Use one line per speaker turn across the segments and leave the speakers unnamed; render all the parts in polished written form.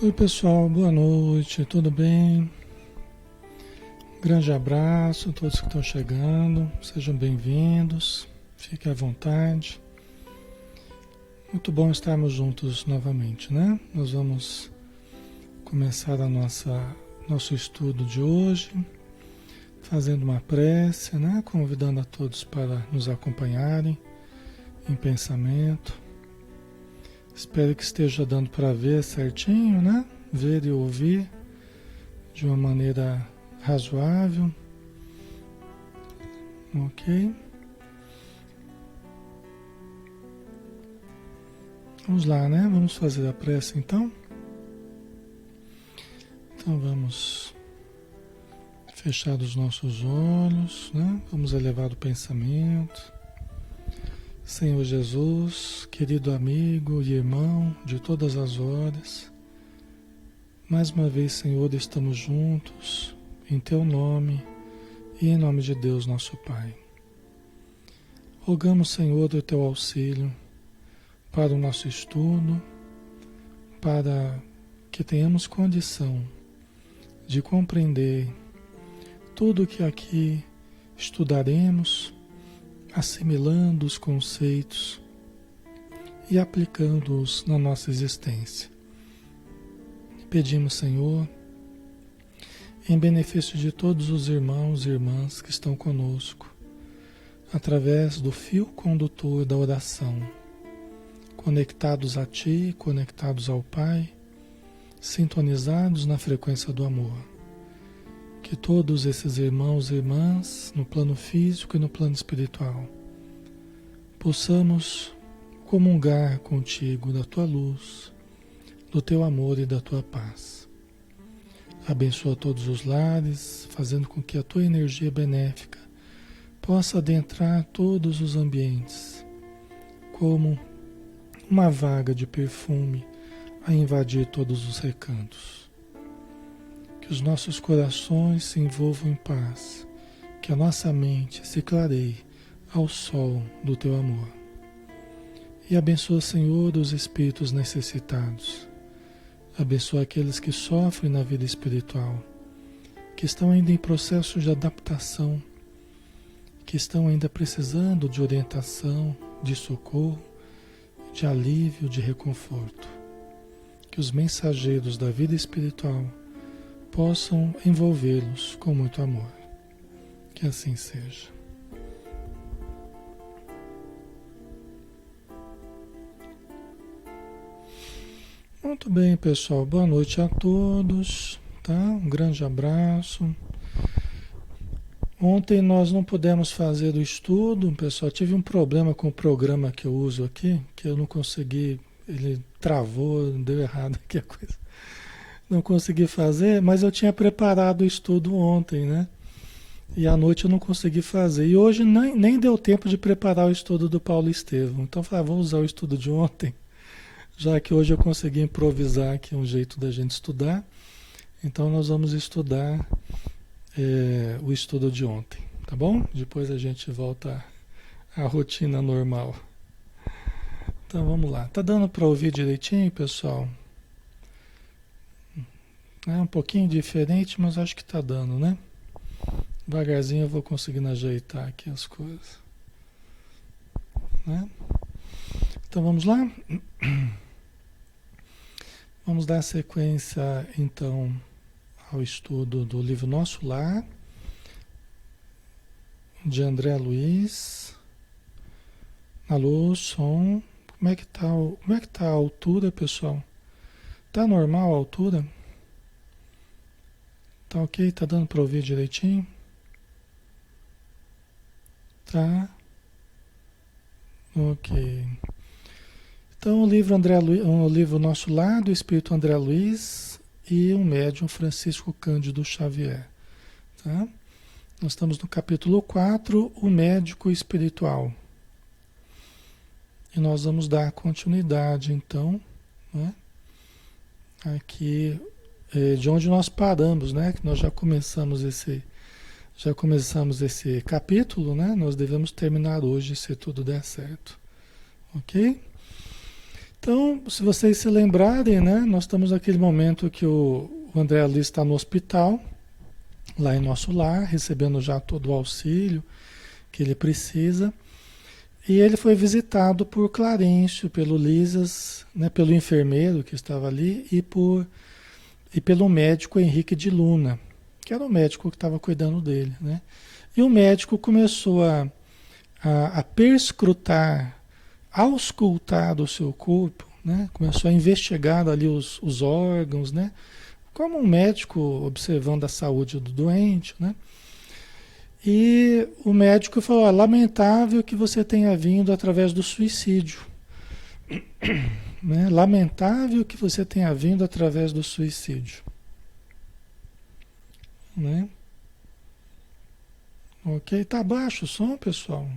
Oi pessoal, boa noite, tudo bem? Um grande abraço a todos que estão chegando, sejam bem-vindos, fiquem à vontade. Muito bom estarmos juntos novamente, né? Nós vamos começar nosso estudo de hoje, fazendo uma prece, né? Convidando a todos para nos acompanharem em pensamento. Espero que esteja dando para ver certinho, né? Ver e ouvir de uma maneira razoável. Ok? Vamos lá, né? Vamos fazer a prece então. Então vamos fechar os nossos olhos, né? Vamos elevar o pensamento. Senhor Jesus, querido amigo e irmão de todas as horas, mais uma vez, Senhor, estamos juntos em Teu nome e em nome de Deus, nosso Pai. Rogamos, Senhor, o Teu auxílio para o nosso estudo, para que tenhamos condição de compreender tudo o que aqui estudaremos, assimilando os conceitos e aplicando-os na nossa existência. Pedimos, Senhor, em benefício de todos os irmãos e irmãs que estão conosco, através do fio condutor da oração, conectados a Ti, conectados ao Pai, sintonizados na frequência do amor. Que todos esses irmãos e irmãs, no plano físico e no plano espiritual, possamos comungar contigo da Tua luz, do Teu amor e da Tua paz. Abençoa todos os lares, fazendo com que a Tua energia benéfica possa adentrar todos os ambientes, como uma vaga de perfume a invadir todos os recantos. Que os nossos corações se envolvam em paz, que a nossa mente se clareie ao sol do Teu amor. E abençoa, Senhor, os espíritos necessitados. Abençoa aqueles que sofrem na vida espiritual, que estão ainda em processo de adaptação, que estão ainda precisando de orientação, de socorro, de alívio, de reconforto. Que os mensageiros da vida espiritual possam envolvê-los com muito amor. Que assim seja. Muito bem, pessoal. Boa noite a todos, tá? Um grande abraço. Ontem nós não pudemos fazer o estudo, pessoal. Tive um problema com o programa que eu uso aqui, que eu não consegui, ele travou, deu errado aqui a coisa. Não consegui fazer, mas eu tinha preparado o estudo ontem, né? E à noite eu não consegui fazer. E hoje nem deu tempo de preparar o estudo do Paulo Estevam. Então eu falei, vou usar o estudo de ontem, já que hoje eu consegui improvisar aqui um jeito da gente estudar. Então nós vamos estudar o estudo de ontem, tá bom? Depois a gente volta à rotina normal. Então vamos lá. Tá dando para ouvir direitinho, pessoal? É um pouquinho diferente, mas acho que tá dando, né? Devagarzinho eu vou conseguindo ajeitar aqui as coisas, né? Então vamos lá? Vamos dar sequência então ao estudo do livro Nosso Lar, de André Luiz. Alô, som. Como é que tá a altura, pessoal? Tá normal a altura? Tá ok? Tá dando para ouvir direitinho? Tá? Ok. Então o livro Nosso Lar, do Espírito André Luiz e o médium Francisco Cândido Xavier. Tá? Nós estamos no capítulo 4, o médico espiritual. E nós vamos dar continuidade então, né? Aqui de onde nós paramos, né? Que nós já começamos esse capítulo, né? Nós devemos terminar hoje, se tudo der certo. Ok? Então, se vocês se lembrarem, né, nós estamos naquele momento que o André Luiz está no hospital, lá em nosso lar, recebendo já todo o auxílio que ele precisa. E ele foi visitado por Clarencio, pelo Lisas, né, pelo enfermeiro que estava ali e pelo médico Henrique de Luna, que era o médico que estava cuidando dele, né? E o médico começou a perscrutar, auscultar o seu corpo, né? Começou a investigar ali os órgãos, né? Como um médico observando a saúde do doente, né? E o médico falou: "Ó, lamentável que você tenha vindo através do suicídio, né? Lamentável que você tenha vindo através do suicídio, né? Ok, tá baixo o som, pessoal?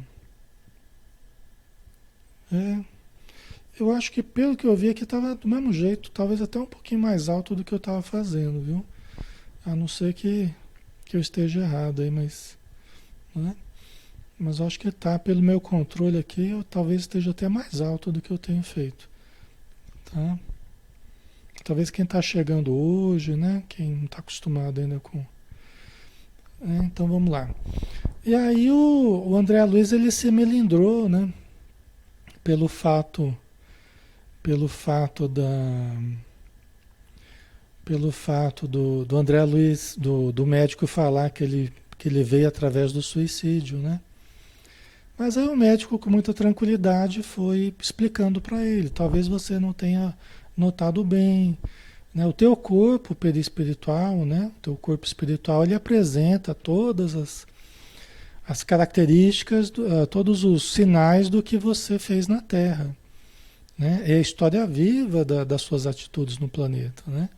É, eu acho que pelo que eu vi aqui estava do mesmo jeito, talvez até um pouquinho mais alto do que eu estava fazendo, viu? A não ser que eu esteja errado aí, mas, né? Mas eu acho que tá, pelo meu controle aqui, eu talvez esteja até mais alto do que eu tenho feito, tá? Talvez quem está chegando hoje, né? Quem não está acostumado ainda com... então vamos lá. E aí o André Luiz, ele se melindrou, né? Pelo fato, pelo fato da... Pelo fato do André Luiz, do médico falar que ele veio através do suicídio, né? Mas aí o médico, com muita tranquilidade, foi explicando para ele. Talvez você não tenha notado bem, né? O teu corpo perispiritual, né? O teu corpo espiritual, ele apresenta todas as características, todos os sinais do que você fez na Terra, né? É a história viva das suas atitudes no planeta, né?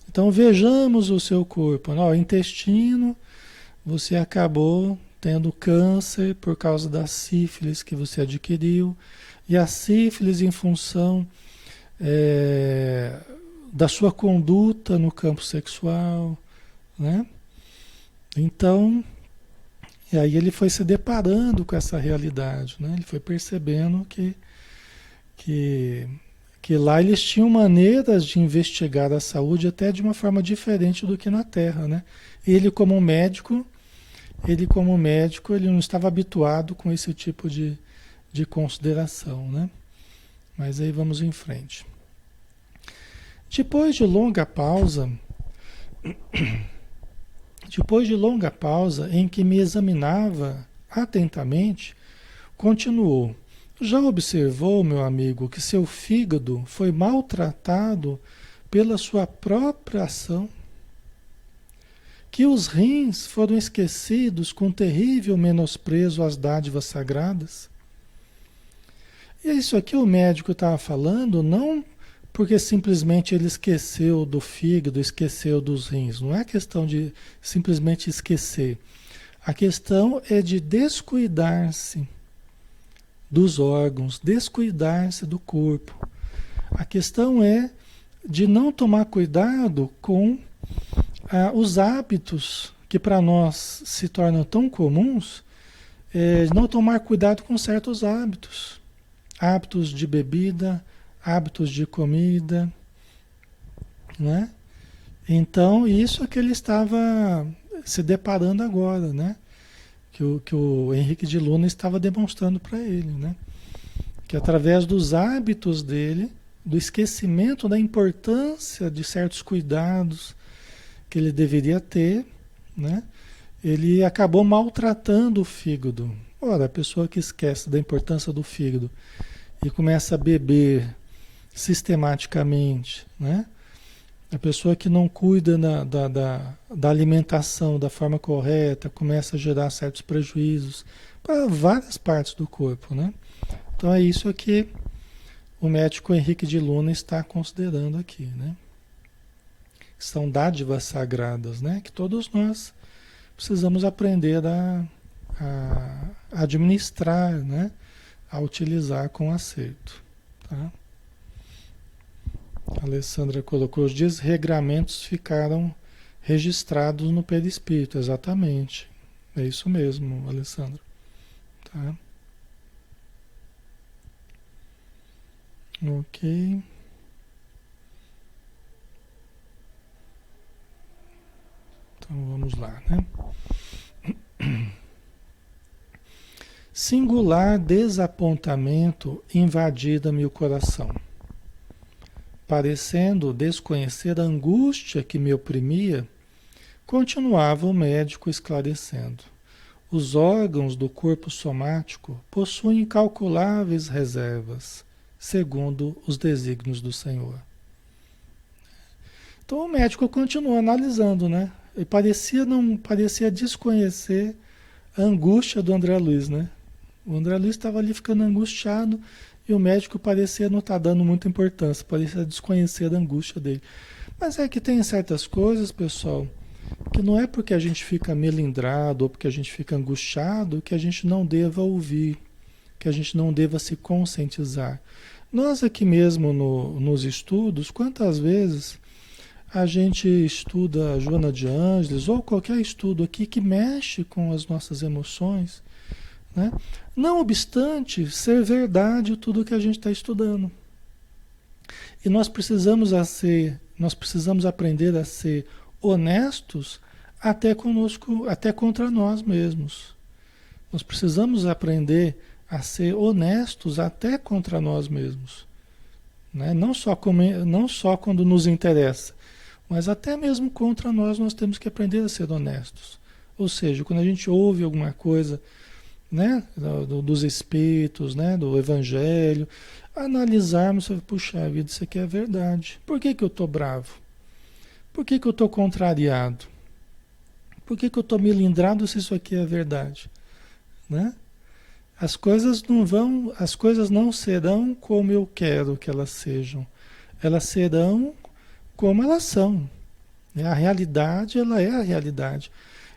Então vejamos o seu corpo, né? O intestino, você acabou tendo câncer por causa da sífilis que você adquiriu, e a sífilis em função da sua conduta no campo sexual, né? Então, e aí ele foi se deparando com essa realidade, né? Ele foi percebendo que, que lá eles tinham maneiras de investigar a saúde até de uma forma diferente do que na Terra, né? Ele como médico, ele não estava habituado com esse tipo de consideração, né? Mas aí vamos em frente. Depois de longa pausa em que me examinava atentamente, continuou: já observou, meu amigo, que seu fígado foi maltratado pela sua própria ação? Que os rins foram esquecidos com terrível menosprezo às dádivas sagradas? E isso aqui o médico estava falando não porque simplesmente ele esqueceu do fígado, esqueceu dos rins. Não é questão de simplesmente esquecer. A questão é de descuidar-se dos órgãos, descuidar-se do corpo. A questão é de não tomar cuidado com os hábitos que para nós se tornam tão comuns, não tomar cuidado com certos hábitos. Hábitos de bebida, hábitos de comida, né? Então, isso é que ele estava se deparando agora, né? Que o Henrique de Luna estava demonstrando para ele, né? Que através dos hábitos dele, do esquecimento da importância de certos cuidados que ele deveria ter, né? Ele acabou maltratando o fígado. Ora, a pessoa que esquece da importância do fígado e começa a beber sistematicamente, né? A pessoa que não cuida da alimentação da forma correta começa a gerar certos prejuízos para várias partes do corpo, né? Então é isso que o médico Henrique de Luna está considerando aqui, né? São dádivas sagradas, né? Que todos nós precisamos aprender a administrar, né? A utilizar com acerto, tá? A Alessandra colocou: os desregramentos ficaram registrados no perispírito. Exatamente. É isso mesmo, Alessandra. Tá? Ok. Então vamos lá, né? Singular desapontamento invadida-me o coração, parecendo desconhecer a angústia que me oprimia. Continuava o médico esclarecendo. Os órgãos do corpo somático possuem incalculáveis reservas, segundo os desígnios do Senhor. Então o médico continuou analisando, né? Ele parecia desconhecer a angústia do André Luiz, né? O André Luiz estava ali ficando angustiado e o médico parecia não estar dando muita importância, parecia desconhecer a angústia dele. Mas é que tem certas coisas, pessoal, que não é porque a gente fica melindrado ou porque a gente fica angustiado que a gente não deva ouvir, que a gente não deva se conscientizar. Nós aqui mesmo nos estudos, quantas vezes a gente estuda a Joana de Ângeles ou qualquer estudo aqui que mexe com as nossas emoções, né? Não obstante ser verdade tudo que a gente está estudando. E nós precisamos aprender a ser honestos até conosco, até contra nós mesmos. Nós precisamos aprender a ser honestos até contra nós mesmos, né? Não só quando nos interessa, mas até mesmo contra nós temos que aprender a ser honestos. Ou seja, quando a gente ouve alguma coisa, né, dos espíritos, né, do evangelho, analisarmos, puxa vida, isso aqui é verdade. Por que que eu estou bravo? Por que que eu estou contrariado? Por que que eu estou melindrado se isso aqui é verdade? Né? As coisas não serão como eu quero que elas sejam. Elas serão como elas são. A realidade, ela é a realidade.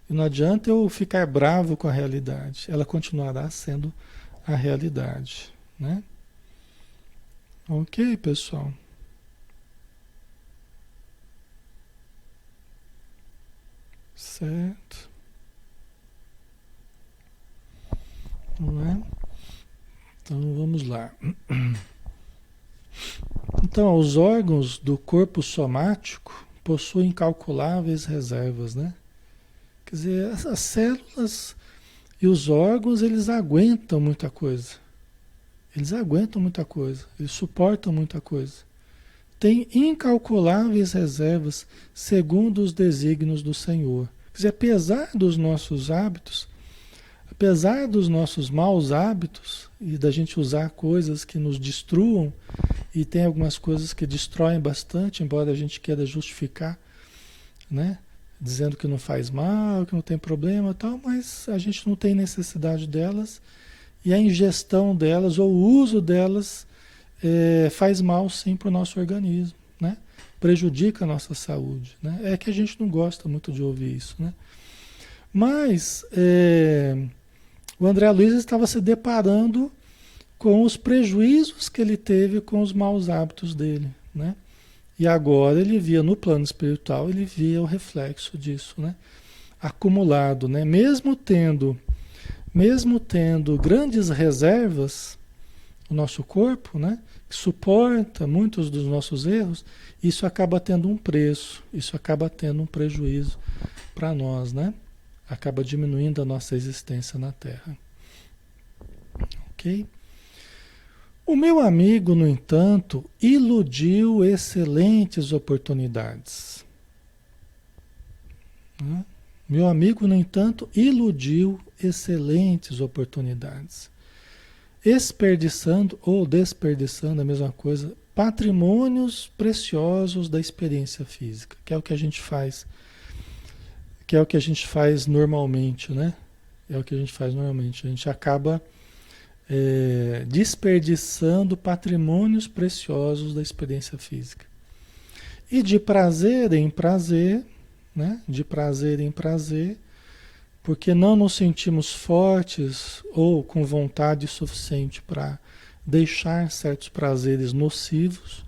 E não adianta eu ficar bravo com a realidade. Ela continuará sendo a realidade, né? Ok, pessoal? Certo. Não é? Então vamos lá. Então, os órgãos do corpo somático possuem incalculáveis reservas, né? Quer dizer, as células e os órgãos, eles aguentam muita coisa. Eles aguentam muita coisa, eles suportam muita coisa. Tem incalculáveis reservas segundo os desígnios do Senhor. Quer dizer, apesar dos nossos maus hábitos e da gente usar coisas que nos destruam, e tem algumas coisas que destroem bastante, embora a gente queira justificar, né? Dizendo que não faz mal, que não tem problema e tal, mas a gente não tem necessidade delas e a ingestão delas ou o uso delas faz mal sim para o nosso organismo, né? Prejudica a nossa saúde, né? É que a gente não gosta muito de ouvir isso, né? Mas o André Luiz estava se deparando com os prejuízos que ele teve com os maus hábitos dele, né? E agora ele via no plano espiritual, ele via o reflexo disso, né? Acumulado, né? Mesmo tendo grandes reservas, o nosso corpo, né? Que suporta muitos dos nossos erros, isso acaba tendo um preço, isso acaba tendo um prejuízo para nós, né? Acaba diminuindo a nossa existência na Terra. Ok? O meu amigo, no entanto, iludiu excelentes oportunidades. Né? Meu amigo, no entanto, iludiu excelentes oportunidades. Desperdiçando, a mesma coisa, patrimônios preciosos da experiência física, que é o que a gente faz, normalmente, né? É o que a gente faz normalmente. A gente acaba desperdiçando patrimônios preciosos da experiência física. E de prazer em prazer, né? De prazer em prazer, porque não nos sentimos fortes ou com vontade suficiente para deixar certos prazeres nocivos,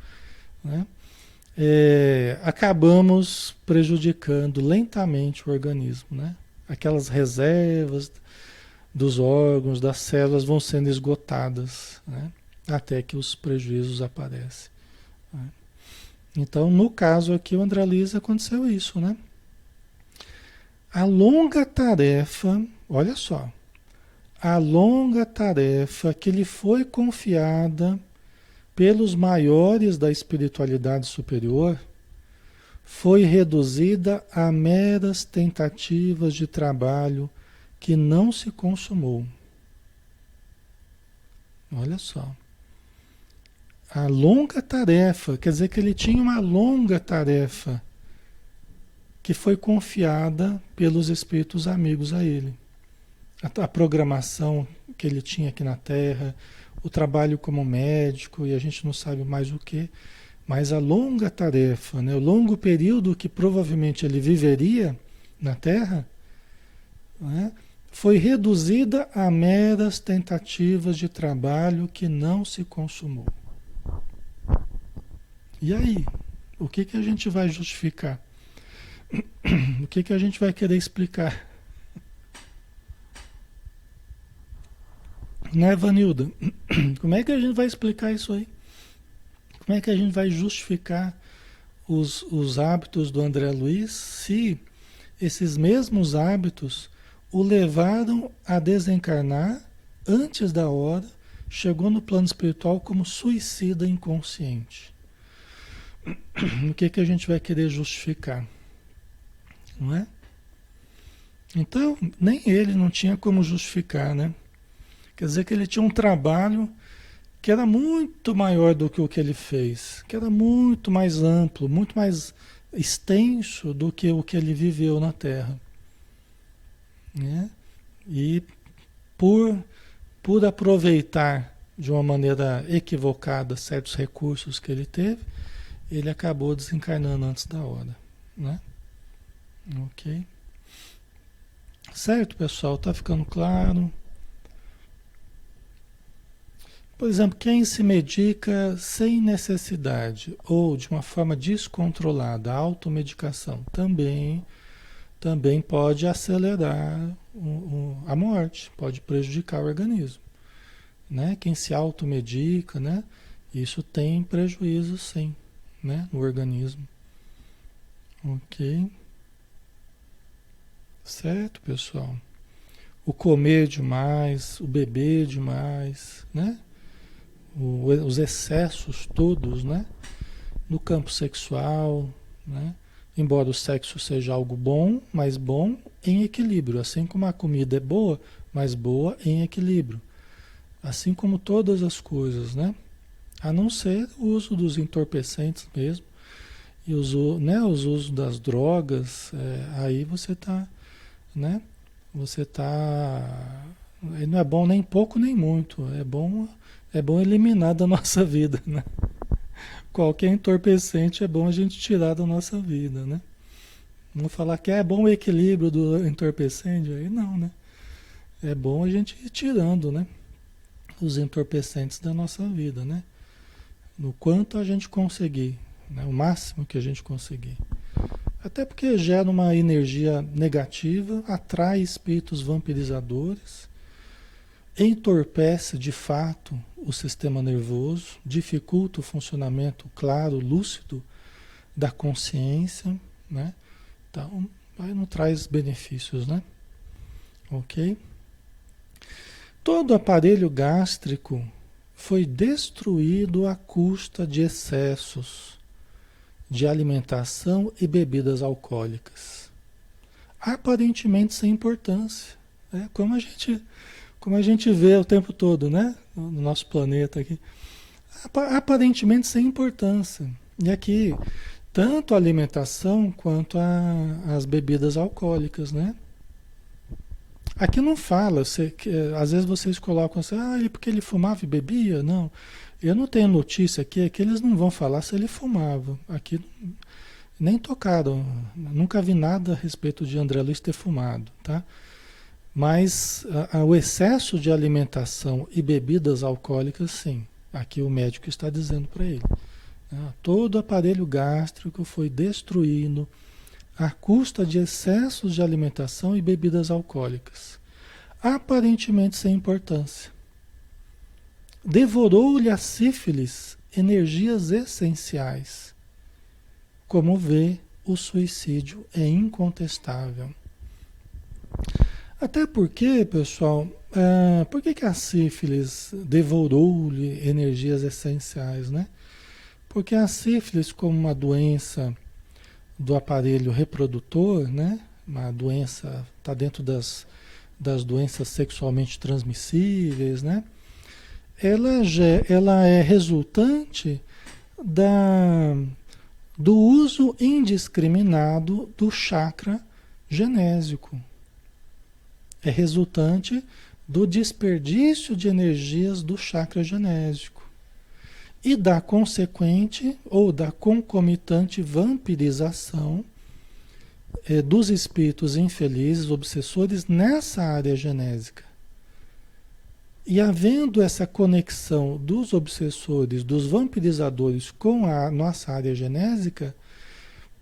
né? Acabamos prejudicando lentamente o organismo, né? Aquelas reservas dos órgãos, das células vão sendo esgotadas, né? até que os prejuízos aparecem, né? Então, no caso aqui, o André Luiz aconteceu isso, né? A longa tarefa, olha só, a longa tarefa que lhe foi confiada pelos maiores da espiritualidade superior foi reduzida a meras tentativas de trabalho que não se consumou. Olha só. A longa tarefa, quer dizer que ele tinha uma longa tarefa que foi confiada pelos espíritos amigos a ele. A programação que ele tinha aqui na Terra, o trabalho como médico, e a gente não sabe mais o que, mas a longa tarefa, né, o longo período que provavelmente ele viveria na Terra, né, foi reduzida a meras tentativas de trabalho que não se consumou. E aí? O que que a gente vai justificar? O que que a gente vai querer explicar? Né, Vanilda? Como é que a gente vai explicar isso aí? Como é que a gente vai justificar os hábitos do André Luiz se esses mesmos hábitos o levaram a desencarnar antes da hora, chegou no plano espiritual como suicida inconsciente? O que que a gente vai querer justificar? Não é? Então, nem ele não tinha como justificar, né? Quer dizer que ele tinha um trabalho que era muito maior do que o que ele fez, que era muito mais amplo, muito mais extenso do que o que ele viveu na Terra, né? E por aproveitar de uma maneira equivocada certos recursos que ele teve, ele acabou desencarnando antes da hora, né? Ok? Certo, pessoal? Tá ficando claro? Por exemplo, quem se medica sem necessidade ou de uma forma descontrolada, a automedicação, também pode acelerar a morte, pode prejudicar o organismo, né? Quem se automedica, né? Isso tem prejuízo, sim, né? No organismo. Ok? Certo, pessoal? O comer demais, o beber demais, né? Os excessos todos, né? No campo sexual, né? Embora o sexo seja algo bom, mas bom em equilíbrio. Assim como a comida é boa, mas boa em equilíbrio. Assim como todas as coisas, né? A não ser o uso dos entorpecentes mesmo. E né, os usos das drogas, aí você está, né? Você está... Não é bom nem pouco nem muito. É bom eliminar da nossa vida, né? Qualquer entorpecente é bom a gente tirar da nossa vida, né? Não falar que é bom o equilíbrio do entorpecente, aí não, né? É bom a gente ir tirando, né? Os entorpecentes da nossa vida, né? No quanto a gente conseguir, né? O máximo que a gente conseguir. Até porque gera uma energia negativa, atrai espíritos vampirizadores, entorpece de fato o sistema nervoso, dificulta o funcionamento claro, lúcido da consciência, né? Então, aí não traz benefícios, né? Ok? Todo aparelho gástrico foi destruído à custa de excessos de alimentação e bebidas alcoólicas, aparentemente sem importância, né? Como a gente vê o tempo todo, né? No nosso planeta aqui. Aparentemente sem importância. E aqui, tanto a alimentação quanto as bebidas alcoólicas, né? Aqui não fala, às vezes vocês colocam assim, porque ele fumava e bebia? Não. Eu não tenho notícia aqui, é que eles não vão falar se ele fumava. Aqui nem tocaram, nunca vi nada a respeito de André Luiz ter fumado, tá? Mas o excesso de alimentação e bebidas alcoólicas, sim. Aqui o médico está dizendo para ele. Todo o aparelho gástrico foi destruído à custa de excessos de alimentação e bebidas alcoólicas, aparentemente sem importância. Devorou-lhe a sífilis energias essenciais. Como vê, o suicídio é incontestável. Até porque, pessoal, por que a sífilis devorou-lhe energias essenciais, né? Porque a sífilis, como uma doença do aparelho reprodutor, né? Uma doença, está dentro das doenças sexualmente transmissíveis, né? Ela é resultante da, do uso indiscriminado do chakra genésico. É resultante do desperdício de energias do chakra genésico e da consequente ou da concomitante vampirização dos espíritos infelizes, obsessores nessa área genésica. E havendo essa conexão dos obsessores, dos vampirizadores com a nossa área genésica,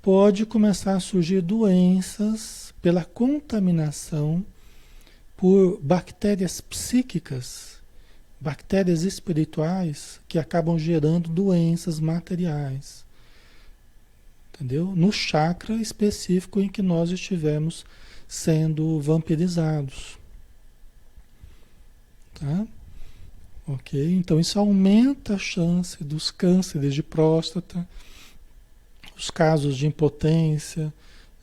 pode começar a surgir doenças pela contaminação por bactérias psíquicas, bactérias espirituais que acabam gerando doenças materiais. Entendeu? No chakra específico em que nós estivemos sendo vampirizados. Tá? Ok? Então isso aumenta a chance dos cânceres de próstata, os casos de impotência,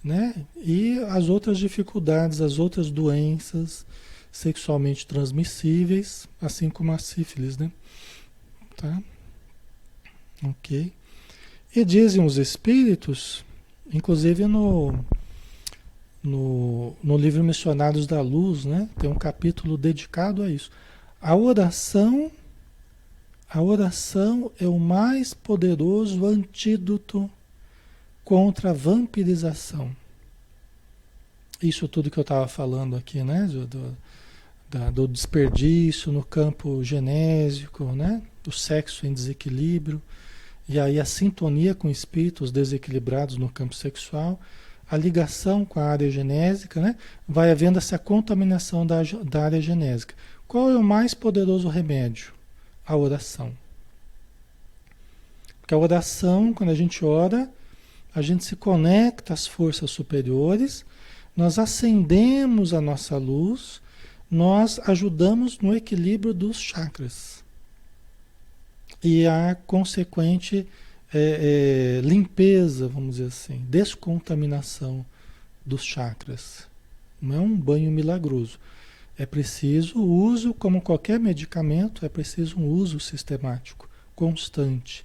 né? E as outras dificuldades, as outras doenças sexualmente transmissíveis, assim como a sífilis, né? Tá? Ok? E dizem os espíritos, inclusive no livro Missionários da Luz, né? Tem um capítulo dedicado a isso. A oração é o mais poderoso antídoto contra a vampirização. Isso tudo que eu estava falando aqui, né? Do desperdício no campo genésico, né? Do sexo em desequilíbrio. E aí a sintonia com espíritos desequilibrados no campo sexual, a ligação com a área genésica, né? Vai havendo essa contaminação da área genésica. Qual é o mais poderoso remédio? A oração. Porque a oração, quando a gente ora, a gente se conecta às forças superiores, nós acendemos a nossa luz, nós ajudamos no equilíbrio dos chakras. E a consequente limpeza, vamos dizer assim, descontaminação dos chakras. Não é um banho milagroso. É preciso o uso, como qualquer medicamento, é preciso um uso sistemático, constante.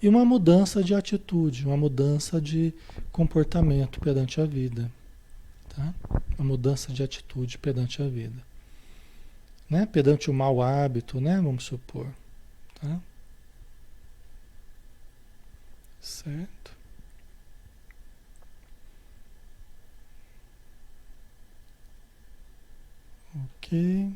E uma mudança de atitude, uma mudança de comportamento perante a vida. Tá? Uma mudança de atitude perante a vida. Né? Perante o mau hábito, né? Vamos supor. Tá? Certo? Ok.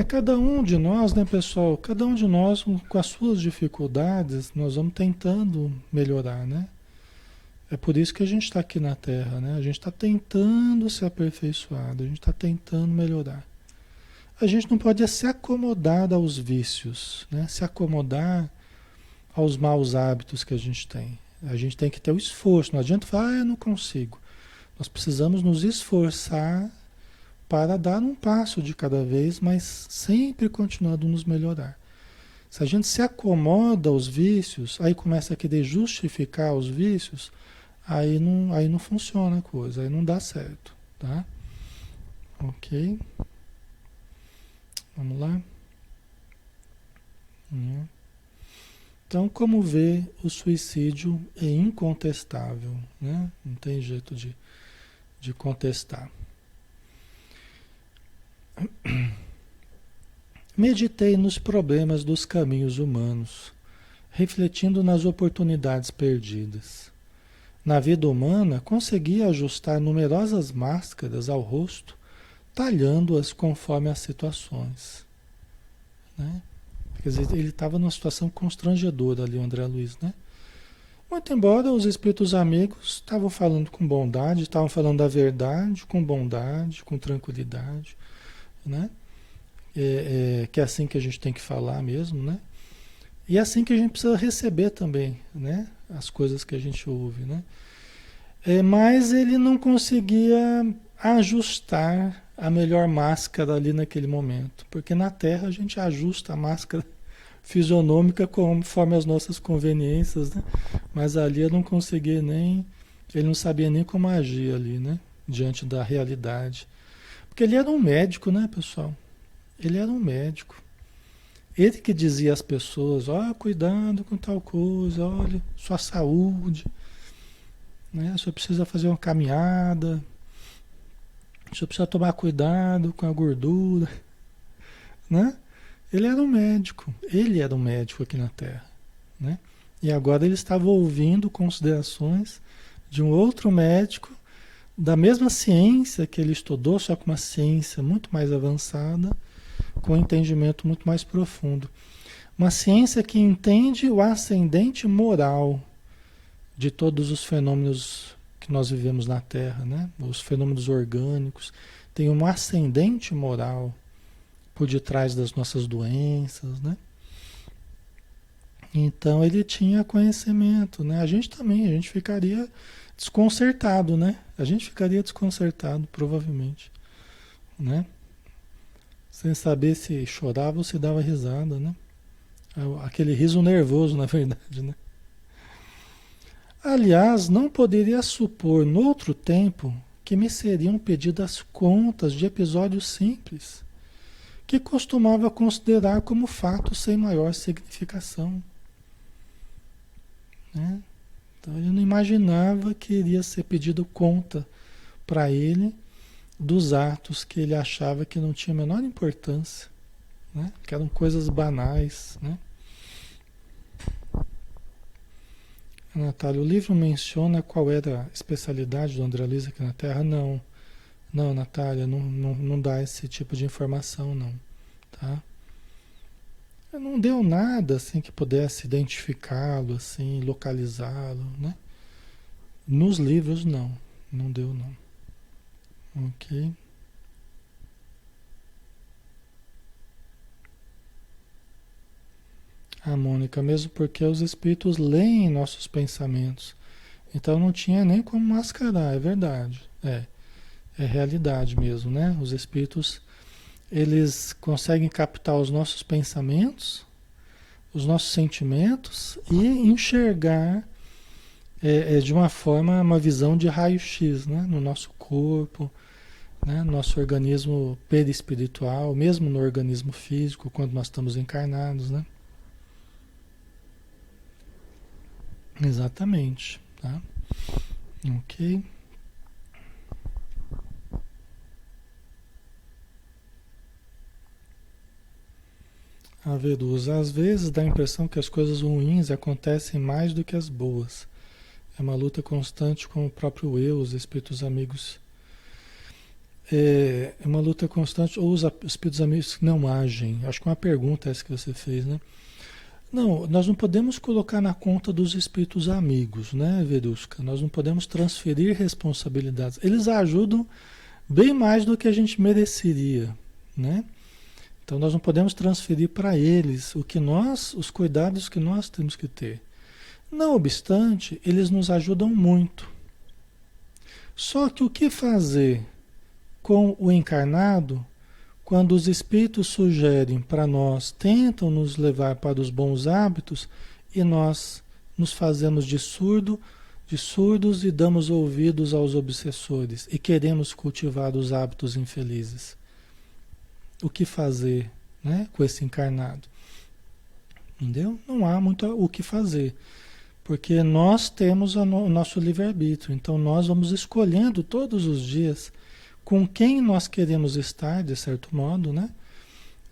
Cada um de nós, né, pessoal? Cada um de nós, com as suas dificuldades, nós vamos tentando melhorar, né? É por isso que a gente está aqui na Terra, né? A gente está tentando se aperfeiçoar, a gente está tentando melhorar. A gente não pode se acomodar aos vícios, né? Se acomodar aos maus hábitos que a gente tem. A gente tem que ter o esforço. Não adianta falar, eu não consigo. Nós precisamos nos esforçar para dar um passo de cada vez, mas sempre continuando nos melhorar. Se a gente se acomoda aos vícios, aí começa a querer justificar os vícios, aí não funciona a coisa, aí não dá certo, tá? Ok? Vamos lá? Então, como vê, o suicídio é incontestável, né? Não tem jeito de contestar. Meditei nos problemas dos caminhos humanos, refletindo nas oportunidades perdidas. Na vida humana, consegui ajustar numerosas máscaras ao rosto, talhando-as conforme as situações. Né? Quer dizer, ele estava numa situação constrangedora ali, o André Luiz, né? Muito embora os espíritos amigos estavam falando com bondade, estavam falando da verdade com bondade, com tranquilidade, né? Que é assim que a gente tem que falar mesmo, né? E é assim que a gente precisa receber também, né? As coisas que a gente ouve, né? Mas ele não conseguia ajustar a melhor máscara ali naquele momento, porque na Terra a gente ajusta a máscara fisionômica conforme as nossas conveniências, né? Mas ali eu não conseguia nem, ele não sabia nem como agir ali, né? Diante da realidade. Porque ele era um médico, né, pessoal? Ele era um médico. Ele que dizia às pessoas, ó, cuidado com tal coisa, olha, sua saúde, né? O senhor precisa fazer uma caminhada, o senhor precisa tomar cuidado com a gordura, né? Ele era um médico aqui na Terra, né? E agora ele estava ouvindo considerações de um outro médico da mesma ciência que ele estudou, só com uma ciência muito mais avançada, com um entendimento muito mais profundo. Uma ciência que entende o ascendente moral de todos os fenômenos que nós vivemos na Terra, né? Os fenômenos orgânicos têm um ascendente moral por detrás das nossas doenças, né? Então ele tinha conhecimento, né? A gente também, a gente ficaria desconcertado, né? A gente ficaria desconcertado, provavelmente, né? Sem saber se chorava ou se dava risada, né? Aquele riso nervoso, na verdade, né? Aliás, não poderia supor, noutro tempo, que me seriam pedidas contas de episódios simples, que costumava considerar como fatos sem maior significação, né? Então ele não imaginava que iria ser pedido conta para ele dos atos que ele achava que não tinha a menor importância, né? Que eram coisas banais, né? Natália, o livro menciona qual era a especialidade do André Luiz aqui na Terra? Não, não, Natália, não dá esse tipo de informação, não, tá? Não deu nada assim que pudesse identificá-lo, assim, localizá-lo, né? Nos livros, não deu, não. Ok. A Mônica, mesmo porque os espíritos leem nossos pensamentos. Então não tinha nem como mascarar, é verdade. É realidade mesmo, né? Os espíritos, eles conseguem captar os nossos pensamentos, os nossos sentimentos e enxergar de uma forma, uma visão de raio-x, né? No nosso corpo, né? Nosso organismo perispiritual, mesmo no organismo físico, quando nós estamos encarnados, né? Exatamente, tá? Ok. A Verusa, às vezes dá a impressão que as coisas ruins acontecem mais do que as boas. É uma luta constante com o próprio eu, os espíritos amigos. É uma luta constante, ou os espíritos amigos que não agem. Acho que é uma pergunta essa que você fez, né? Não, nós não podemos colocar na conta dos espíritos amigos, né, Verusca? Nós não podemos transferir responsabilidades. Eles ajudam bem mais do que a gente mereceria, né? Então nós não podemos transferir para eles os cuidados que nós temos que ter. Não obstante, eles nos ajudam muito. Só que o que fazer com o encarnado quando os espíritos sugerem para nós, tentam nos levar para os bons hábitos e nós nos fazemos de surdos e damos ouvidos aos obsessores e queremos cultivar os hábitos infelizes? O que fazer, né, com esse encarnado? Entendeu? Não há muito o que fazer, porque nós temos o nosso livre-arbítrio, então nós vamos escolhendo todos os dias com quem nós queremos estar, de certo modo, né?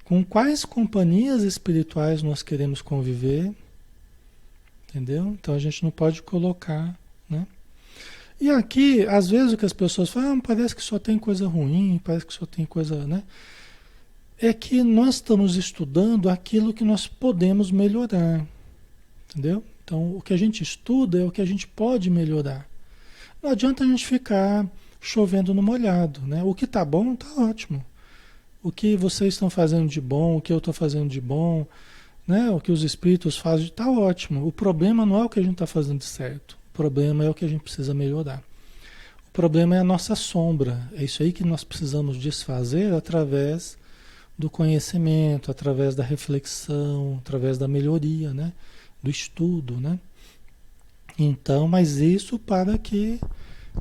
Com quais companhias espirituais nós queremos conviver, entendeu? Então a gente não pode colocar, né? E aqui, às vezes o que as pessoas falam, parece que só tem coisa ruim, parece que só tem coisa, né? É que nós estamos estudando aquilo que nós podemos melhorar, entendeu? Então, o que a gente estuda é o que a gente pode melhorar. Não adianta a gente ficar chovendo no molhado, né? O que está bom, está ótimo. O que vocês estão fazendo de bom, o que eu estou fazendo de bom, né? O que os espíritos fazem, está ótimo. O problema não é o que a gente está fazendo de certo. O problema é o que a gente precisa melhorar. O problema é a nossa sombra. É isso aí que nós precisamos desfazer através do conhecimento, através da reflexão, através da melhoria, né? Do estudo, né? Então, mas isso para que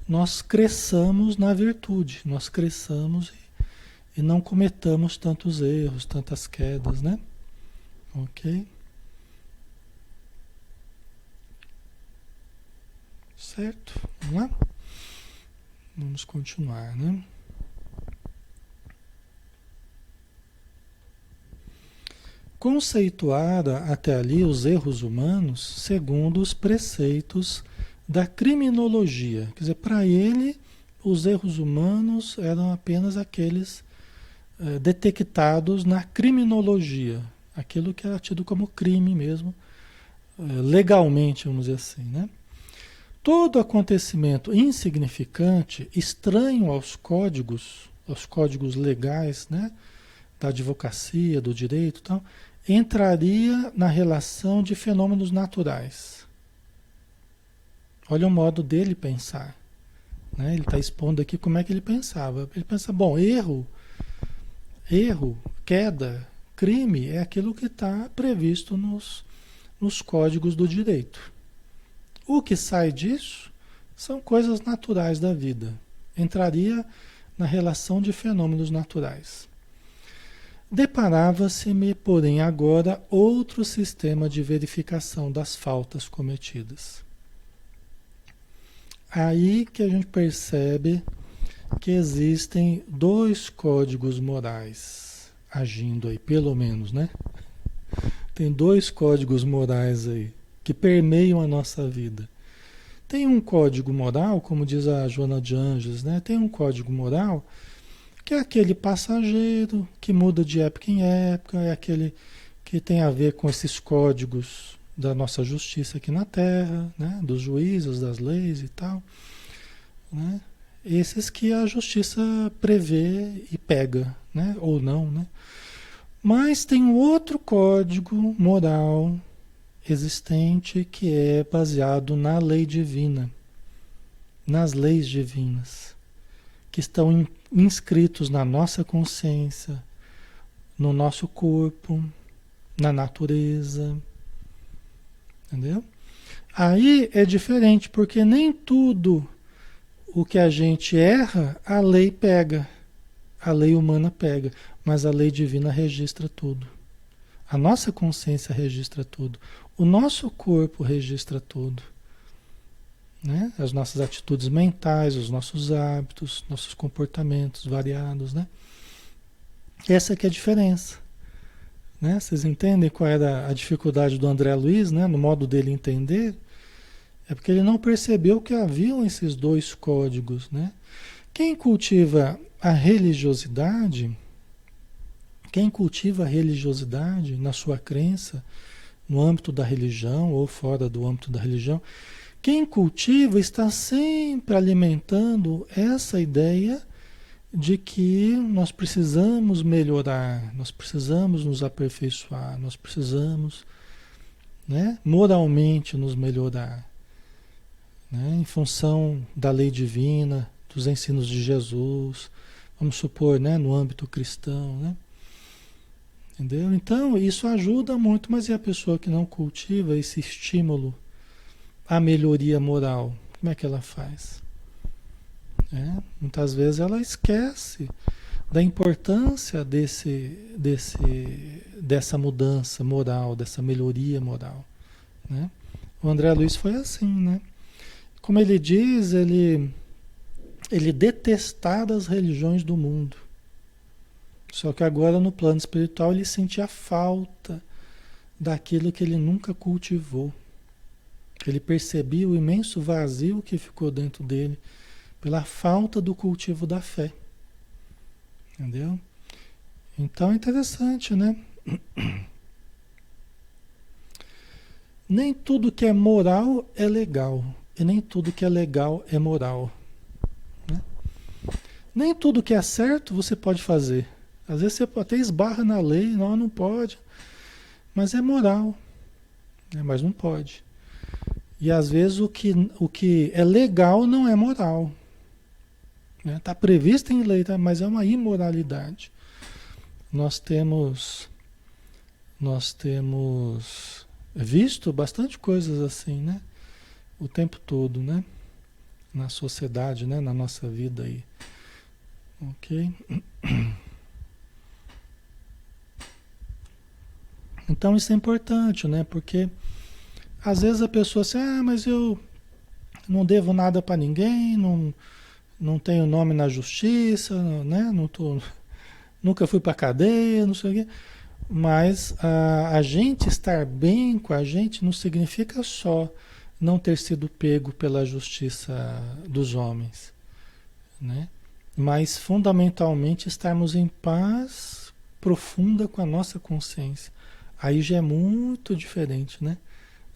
nós cresçamos na virtude, nós cresçamos e não cometamos tantos erros, tantas quedas, né? Ok? Certo? Vamos lá? Vamos continuar, né? Conceituara até ali os erros humanos segundo os preceitos da criminologia. Quer dizer, para ele, os erros humanos eram apenas aqueles detectados na criminologia, aquilo que era tido como crime mesmo, legalmente, vamos dizer assim, né? Todo acontecimento insignificante, estranho aos códigos legais, né, da advocacia, do direito e tal, entraria na relação de fenômenos naturais. Olha o modo dele pensar, né? Ele está expondo aqui como é que ele pensava. Ele pensa, bom, erro, queda, crime é aquilo que está previsto nos códigos do direito. O que sai disso são coisas naturais da vida. Entraria na relação de fenômenos naturais. Deparava-se-me, porém, agora outro sistema de verificação das faltas cometidas. Aí que a gente percebe que existem dois códigos morais agindo aí, pelo menos, né? Tem dois códigos morais aí que permeiam a nossa vida. Tem um código moral, como diz a Joana de Ângeles, né? Tem um código moral que é aquele passageiro que muda de época em época, é aquele que tem a ver com esses códigos da nossa justiça aqui na Terra, né? Dos juízos, das leis e tal, né? Esses que a justiça prevê e pega, né? Ou não, né? Mas tem um outro código moral existente que é baseado na lei divina, nas leis divinas, que estão inscritos na nossa consciência, no nosso corpo, na natureza, entendeu? Aí é diferente, porque nem tudo o que a gente erra, a lei pega, a lei humana pega, mas a lei divina registra tudo. A nossa consciência registra tudo. O nosso corpo registra tudo. Né? As nossas atitudes mentais, os nossos hábitos, nossos comportamentos variados. Né? Essa que é a diferença. Né? Vocês entendem qual era a dificuldade do André Luiz, né? No modo dele entender? É porque ele não percebeu que haviam esses dois códigos. Né? Quem cultiva a religiosidade... Quem cultiva a religiosidade na sua crença, no âmbito da religião ou fora do âmbito da religião, quem cultiva está sempre alimentando essa ideia de que nós precisamos melhorar, nós precisamos nos aperfeiçoar, nós precisamos, né, moralmente nos melhorar, né, em função da lei divina, dos ensinos de Jesus, vamos supor, né, no âmbito cristão, né? Entendeu? Então, isso ajuda muito, mas e a pessoa que não cultiva esse estímulo à melhoria moral? Como é que ela faz? Muitas vezes ela esquece da importância dessa mudança moral, dessa melhoria moral. Né? O André Luiz foi assim, né? Como ele diz, ele detestava as religiões do mundo. Só que agora no plano espiritual ele sentia falta daquilo que ele nunca cultivou. Ele percebia o imenso vazio que ficou dentro dele pela falta do cultivo da fé. Entendeu? Então é interessante, né? Nem tudo que é moral é legal. E nem tudo que é legal é moral. Né? Nem tudo que é certo você pode fazer. Às vezes você até esbarra na lei, não, não pode. Mas é moral. Né? Mas não pode. E às vezes o que é legal não é moral. Está previsto em lei, tá? Mas é uma imoralidade. Nós temos visto bastante coisas assim, né? O tempo todo, né? Na sociedade, né? Na nossa vida aí. Ok? Então isso é importante, né? Porque às vezes a pessoa assim, mas eu não devo nada para ninguém, não tenho nome na justiça, né? Nunca fui para cadeia, não sei o quê. Mas a gente estar bem com a gente não significa só não ter sido pego pela justiça dos homens, né? Mas fundamentalmente estarmos em paz profunda com a nossa consciência. Aí já é muito diferente, né?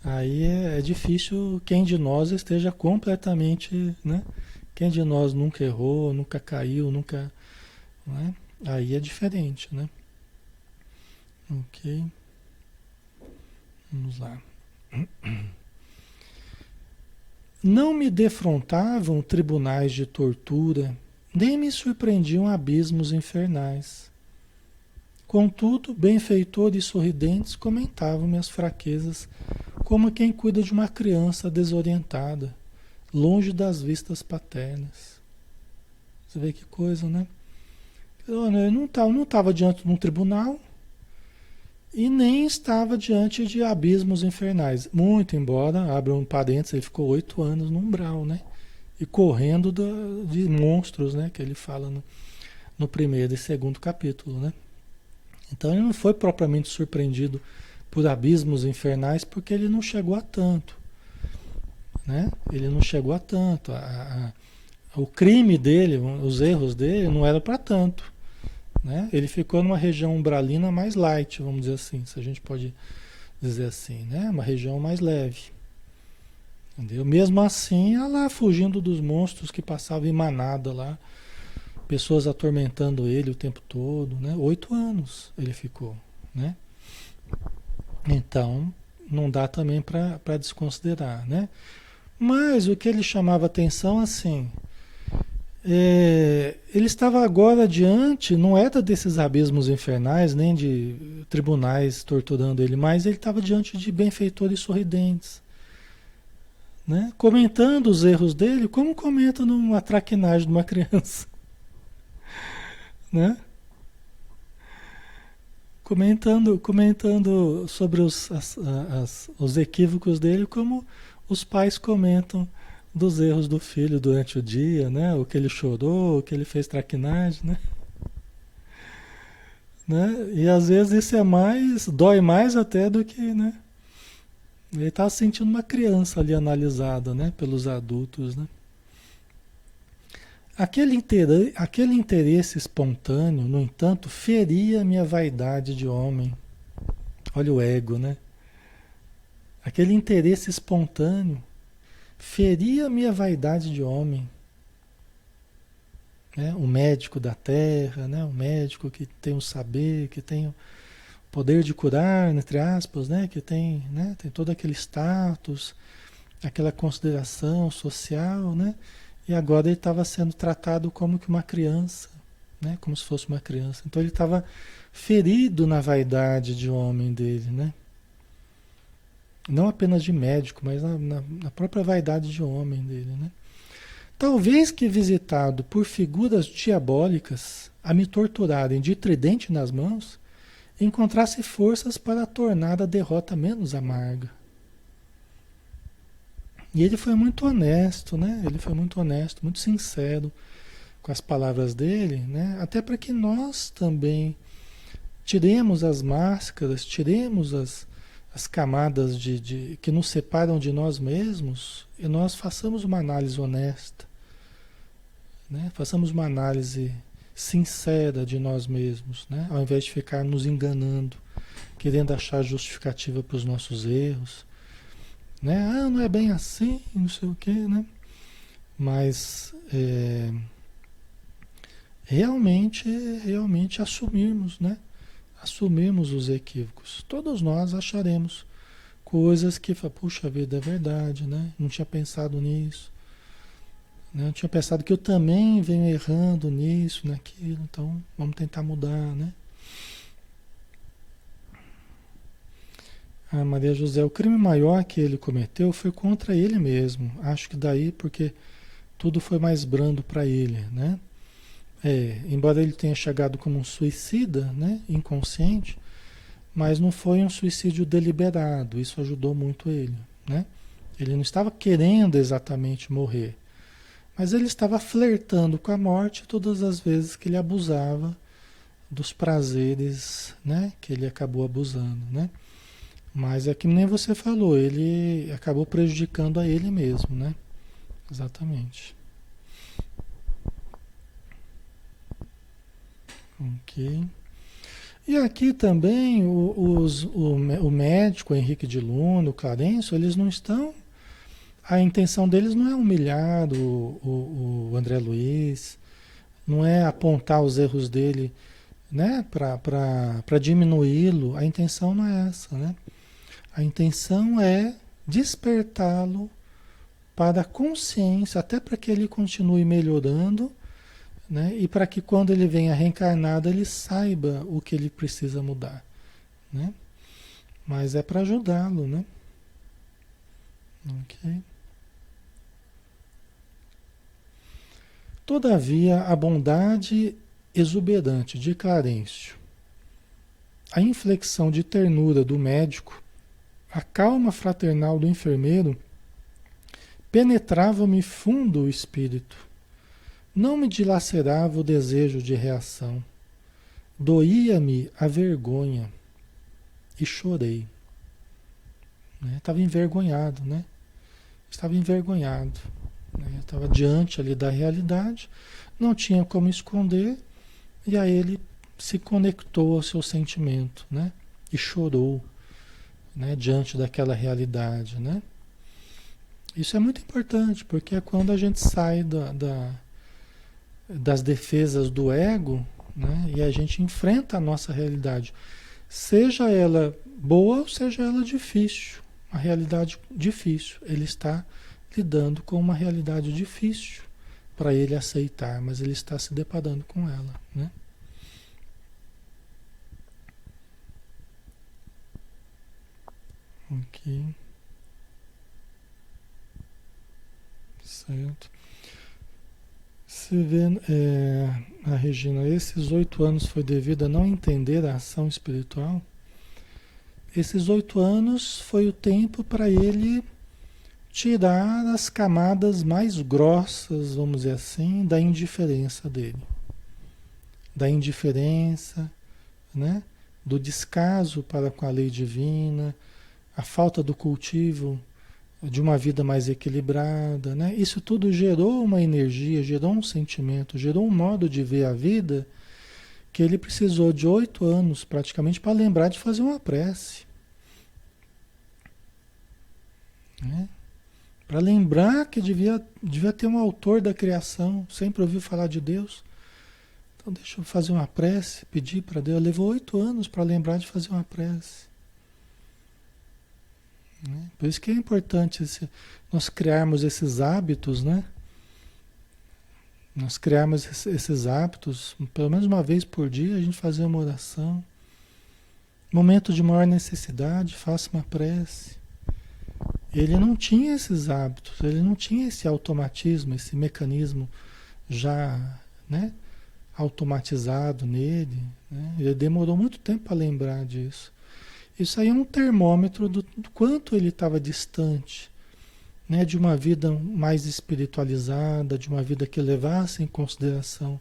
Aí é difícil quem de nós esteja completamente, né? Quem de nós nunca errou, nunca caiu, nunca, né? Aí é diferente, né? Ok. Vamos lá. Não me defrontavam tribunais de tortura, nem me surpreendiam abismos infernais. Contudo, benfeitores e sorridentes comentavam minhas fraquezas, como quem cuida de uma criança desorientada, longe das vistas paternas. Você vê que coisa, né? Eu não estava diante de um tribunal e nem estava diante de abismos infernais. Muito embora, abra um parênteses, ele ficou 8 anos no umbral, né? E correndo de monstros, né? Que ele fala no primeiro e segundo capítulo, né? Então ele não foi propriamente surpreendido por abismos infernais porque ele não chegou a tanto, né? Ele não chegou a tanto. O crime dele, os erros dele não era para tanto, né? Ele ficou numa região umbralina mais light, vamos dizer assim, se a gente pode dizer assim, né? Uma região mais leve, entendeu? Mesmo assim, ela lá fugindo dos monstros que passavam em manada lá, pessoas atormentando ele o tempo todo, né? 8 anos ele ficou, né? Então, não dá também para desconsiderar, né? Mas o que ele chamava atenção, assim, ele estava agora diante, não era desses abismos infernais, nem de tribunais torturando ele, mas ele estava diante de benfeitores sorridentes, né? Comentando os erros dele, como comenta numa traquinagem de uma criança, né? Comentando sobre os equívocos dele, como os pais comentam dos erros do filho durante o dia, né? O que ele chorou, o que ele fez traquinagem, né? E às vezes isso dói mais até do que, né? Ele está sentindo uma criança ali analisada, né? Pelos adultos, né? Aquele interesse espontâneo, no entanto, feria minha vaidade de homem. Olha o ego, né? Aquele interesse espontâneo feria minha vaidade de homem. Né? O médico da terra, né? O médico que tem o saber, que tem o poder de curar, entre aspas, né? Que tem, né? Tem todo aquele status, aquela consideração social, né? E agora ele estava sendo tratado como que uma criança, né? Como se fosse uma criança. Então ele estava ferido na vaidade de homem dele, né? Não apenas de médico, mas na própria vaidade de homem dele, né? Talvez que visitado por figuras diabólicas a me torturarem de tridente nas mãos, encontrasse forças para tornar a derrota menos amarga. E ele foi muito honesto, né? Ele foi muito honesto, muito sincero com as palavras dele, né? Até para que nós também tiremos as máscaras, tiremos as camadas que nos separam de nós mesmos e nós façamos uma análise honesta, né? Façamos uma análise sincera de nós mesmos, né? Ao invés de ficar nos enganando, querendo achar justificativa para os nossos erros, né? Ah, não é bem assim, não sei o quê, né? Mas realmente, realmente assumirmos, né? Assumirmos os equívocos. Todos nós acharemos coisas que, puxa vida, é verdade, né? Não tinha pensado nisso, né? Eu tinha pensado que eu também venho errando nisso, naquilo, então vamos tentar mudar, né? Ah, Maria José, o crime maior que ele cometeu foi contra ele mesmo. Acho que daí porque tudo foi mais brando para ele, né? Embora ele tenha chegado como um suicida, né? Inconsciente, mas não foi um suicídio deliberado. Isso ajudou muito ele, né? Ele não estava querendo exatamente morrer, mas ele estava flertando com a morte todas as vezes que ele abusava dos prazeres, né? Que ele acabou abusando, né? Mas é que nem você falou, ele acabou prejudicando a ele mesmo, né? Exatamente. Ok. E aqui também o médico, o Henrique de Luna, o Clarencio, eles não estão. A intenção deles não é humilhar o André Luiz, não é apontar os erros dele, né? Para diminuí-lo. A intenção não é essa, né? A intenção é despertá-lo para a consciência, até para que ele continue melhorando, né? E para que quando ele venha reencarnado ele saiba o que ele precisa mudar, né? Mas é para ajudá-lo, né? Ok. Todavia, a bondade exuberante de Clarencio, a inflexão de ternura do médico, a calma fraternal do enfermeiro penetrava-me fundo o espírito. Não me dilacerava o desejo de reação. Doía-me a vergonha e chorei. Né? Estava envergonhado, né? Estava envergonhado. Né? Estava diante ali da realidade, não tinha como esconder, e aí ele se conectou ao seu sentimento, né? E chorou, né? Diante daquela realidade, né? Isso é muito importante, porque é quando a gente sai das defesas do ego, né? E a gente enfrenta a nossa realidade, seja ela boa ou seja ela difícil, uma realidade difícil. Ele está lidando com uma realidade difícil para ele aceitar, mas ele está se deparando com ela, né? Ok, certo. Você vê, a Regina, esses 8 anos foi devido a não entender a ação espiritual? Esses 8 anos foi o tempo para ele tirar as camadas mais grossas, vamos dizer assim, da indiferença dele. Da indiferença, né? Do descaso para com a lei divina, a falta do cultivo de uma vida mais equilibrada, né? Isso tudo gerou uma energia, gerou um sentimento, gerou um modo de ver a vida que ele precisou de 8 anos praticamente para lembrar de fazer uma prece, né? Para lembrar que devia ter um autor da criação, sempre ouviu falar de Deus. Então deixa eu fazer uma prece, pedir para Deus. Levou 8 anos para lembrar de fazer uma prece, né? Por isso que é importante nós criarmos esses hábitos, né? Nós criarmos esses hábitos, pelo menos uma vez por dia, a gente fazer uma oração. Momento de maior necessidade, faça uma prece. Ele não tinha esses hábitos, ele não tinha esse automatismo, esse mecanismo já, né, automatizado nele, né? Ele demorou muito tempo para lembrar disso. Isso aí é um termômetro do quanto ele estava distante, né, de uma vida mais espiritualizada, de uma vida que levasse em consideração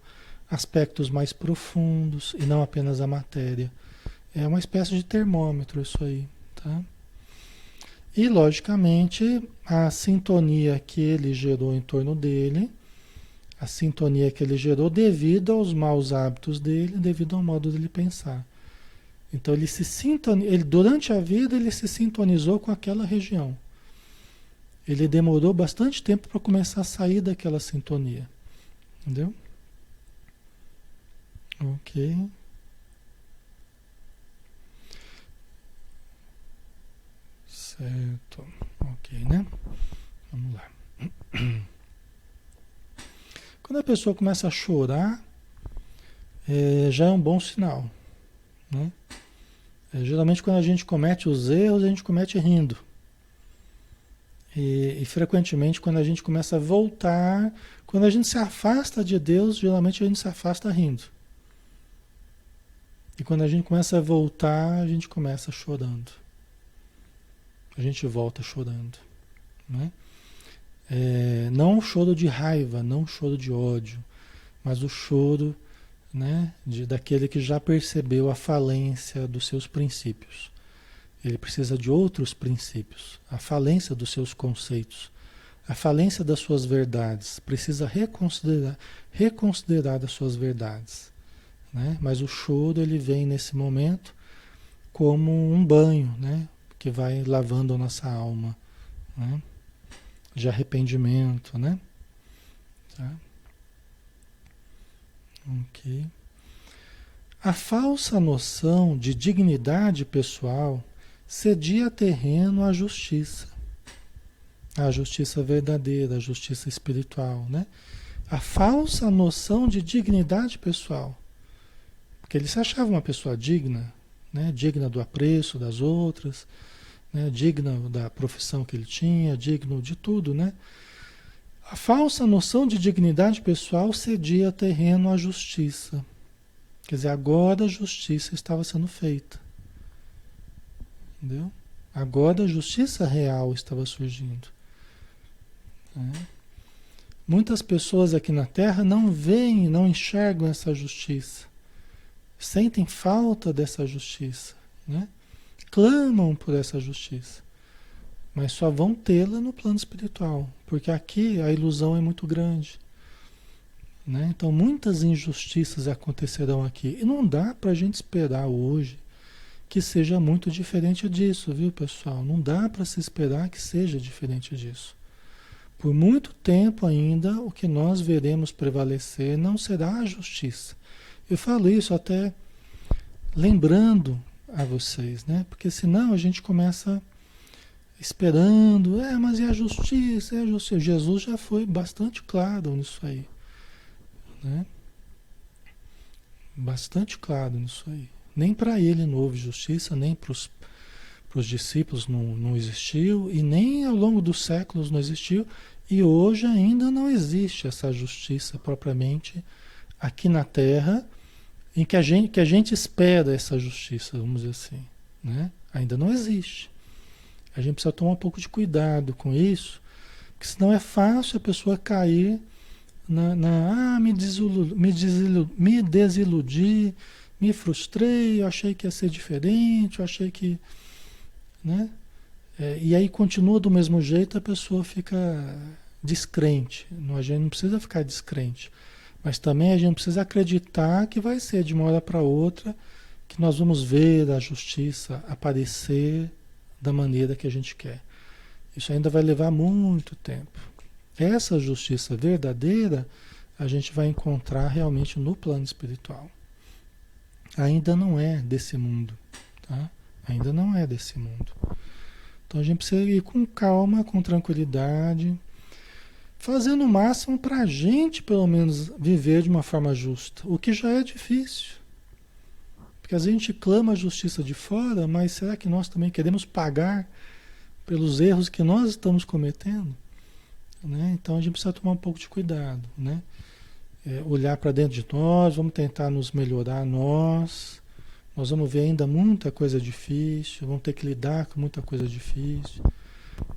aspectos mais profundos e não apenas a matéria. É uma espécie de termômetro isso aí, tá? E, logicamente, a sintonia que ele gerou em torno dele, a sintonia que ele gerou devido aos maus hábitos dele, devido ao modo dele pensar. Então, durante a vida, ele se sintonizou com aquela região. ele demorou bastante tempo para começar a sair daquela sintonia. Entendeu? Ok. Certo. Ok, né? Vamos lá. Quando a pessoa começa a chorar, já é um bom sinal, né? Geralmente quando a gente comete os erros, a gente comete rindo. E frequentemente quando a gente começa a voltar, quando a gente se afasta de Deus, geralmente a gente se afasta rindo. E quando a gente começa a voltar, a gente começa chorando. A gente volta chorando, né? Não o choro de raiva, não o choro de ódio, mas o choro, né, daquele que já percebeu a falência dos seus princípios. Ele precisa de outros princípios, a falência dos seus conceitos, a falência das suas verdades. Precisa reconsiderar as suas verdades, né? Mas o choro, ele vem nesse momento como um banho, né, que vai lavando a nossa alma, né, de arrependimento, né? Tá? Ok. A falsa noção de dignidade pessoal cedia terreno à justiça verdadeira, a justiça espiritual, né? A falsa noção de dignidade pessoal, porque ele se achava uma pessoa digna, né? Digna do apreço das outras, né? Digna da profissão que ele tinha, digno de tudo, né? A falsa noção de dignidade pessoal cedia terreno à justiça. Quer dizer, agora a justiça estava sendo feita. Entendeu? Agora a justiça real estava surgindo. Né? Muitas pessoas aqui na Terra não veem, não enxergam essa justiça. Sentem falta dessa justiça. Né? Clamam por essa justiça. Mas só vão tê-la no plano espiritual. Porque aqui a ilusão é muito grande. Né? Então muitas injustiças acontecerão aqui. E não dá para a gente esperar hoje que seja muito diferente disso, viu, pessoal? Não dá para se esperar que seja diferente disso. Por muito tempo ainda, o que nós veremos prevalecer não será a justiça. Eu falo isso até lembrando a vocês, né? Porque senão a gente começa esperando, mas e a justiça? É a justiça. Jesus já foi bastante claro nisso aí, né? Bastante claro nisso aí. Nem para ele não houve justiça, nem para os discípulos não existiu, e nem ao longo dos séculos não existiu, e hoje ainda não existe essa justiça propriamente aqui na Terra, em que a gente espera essa justiça, vamos dizer assim, né? Ainda não existe. A gente precisa tomar um pouco de cuidado com isso, porque senão é fácil a pessoa cair me desiludi, me frustrei, eu achei que ia ser diferente, eu achei que, né? E aí continua do mesmo jeito, a pessoa fica descrente. A gente não precisa ficar descrente, mas também a gente precisa acreditar que vai ser de uma hora para outra que nós vamos ver a justiça aparecer da maneira que a gente quer. Isso ainda vai levar muito tempo. Essa justiça verdadeira a gente vai encontrar realmente no plano espiritual. Ainda não é desse mundo, tá? Ainda não é desse mundo. Então a gente precisa ir com calma, com tranquilidade, fazendo o máximo para a gente, pelo menos, viver de uma forma justa, o que já é difícil. Porque a gente clama a justiça de fora, mas será que nós também queremos pagar pelos erros que nós estamos cometendo? Né? Então a gente precisa tomar um pouco de cuidado, né? Olhar para dentro de nós, vamos tentar nos melhorar nós vamos ver ainda muita coisa difícil, vamos ter que lidar com muita coisa difícil,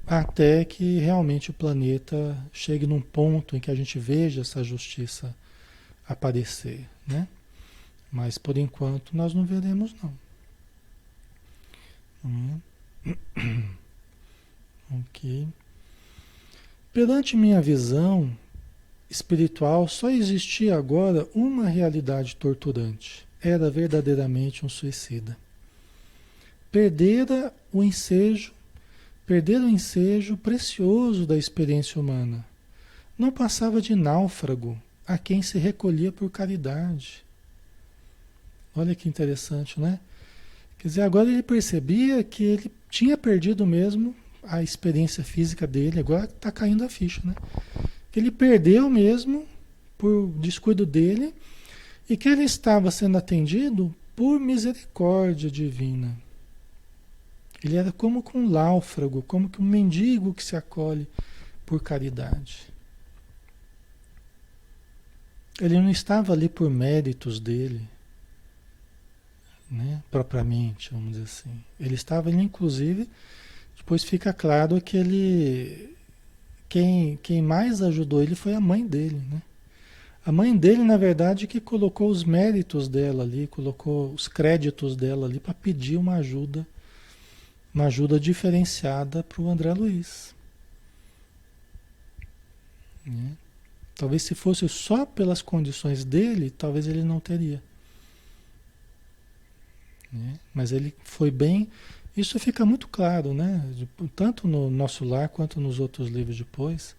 até que realmente o planeta chegue num ponto em que a gente veja essa justiça aparecer, né? Mas por enquanto nós não veremos não. Ok. Perante minha visão espiritual, só existia agora uma realidade torturante. Era verdadeiramente um suicida. Perdera o ensejo perderam o ensejo precioso da experiência humana. Não passava de náufrago a quem se recolhia por caridade. Olha que interessante, né? Quer dizer, agora ele percebia que ele tinha perdido mesmo a experiência física dele, agora está caindo a ficha, né? Que ele perdeu mesmo por descuido dele e que ele estava sendo atendido por misericórdia divina. Ele era como que um náufrago, como que um mendigo que se acolhe por caridade. Ele não estava ali por méritos dele, né, propriamente, vamos dizer assim. Ele estava ali, inclusive, depois fica claro que quem mais ajudou ele foi a mãe dele, né? A mãe dele, na verdade, que colocou os méritos dela ali, colocou os créditos dela ali para pedir uma ajuda diferenciada para o André Luiz. Né? Talvez se fosse só pelas condições dele, talvez ele não teria. Né? Mas ele foi bem. Isso fica muito claro, né? Tanto no Nosso Lar quanto nos outros livros depois.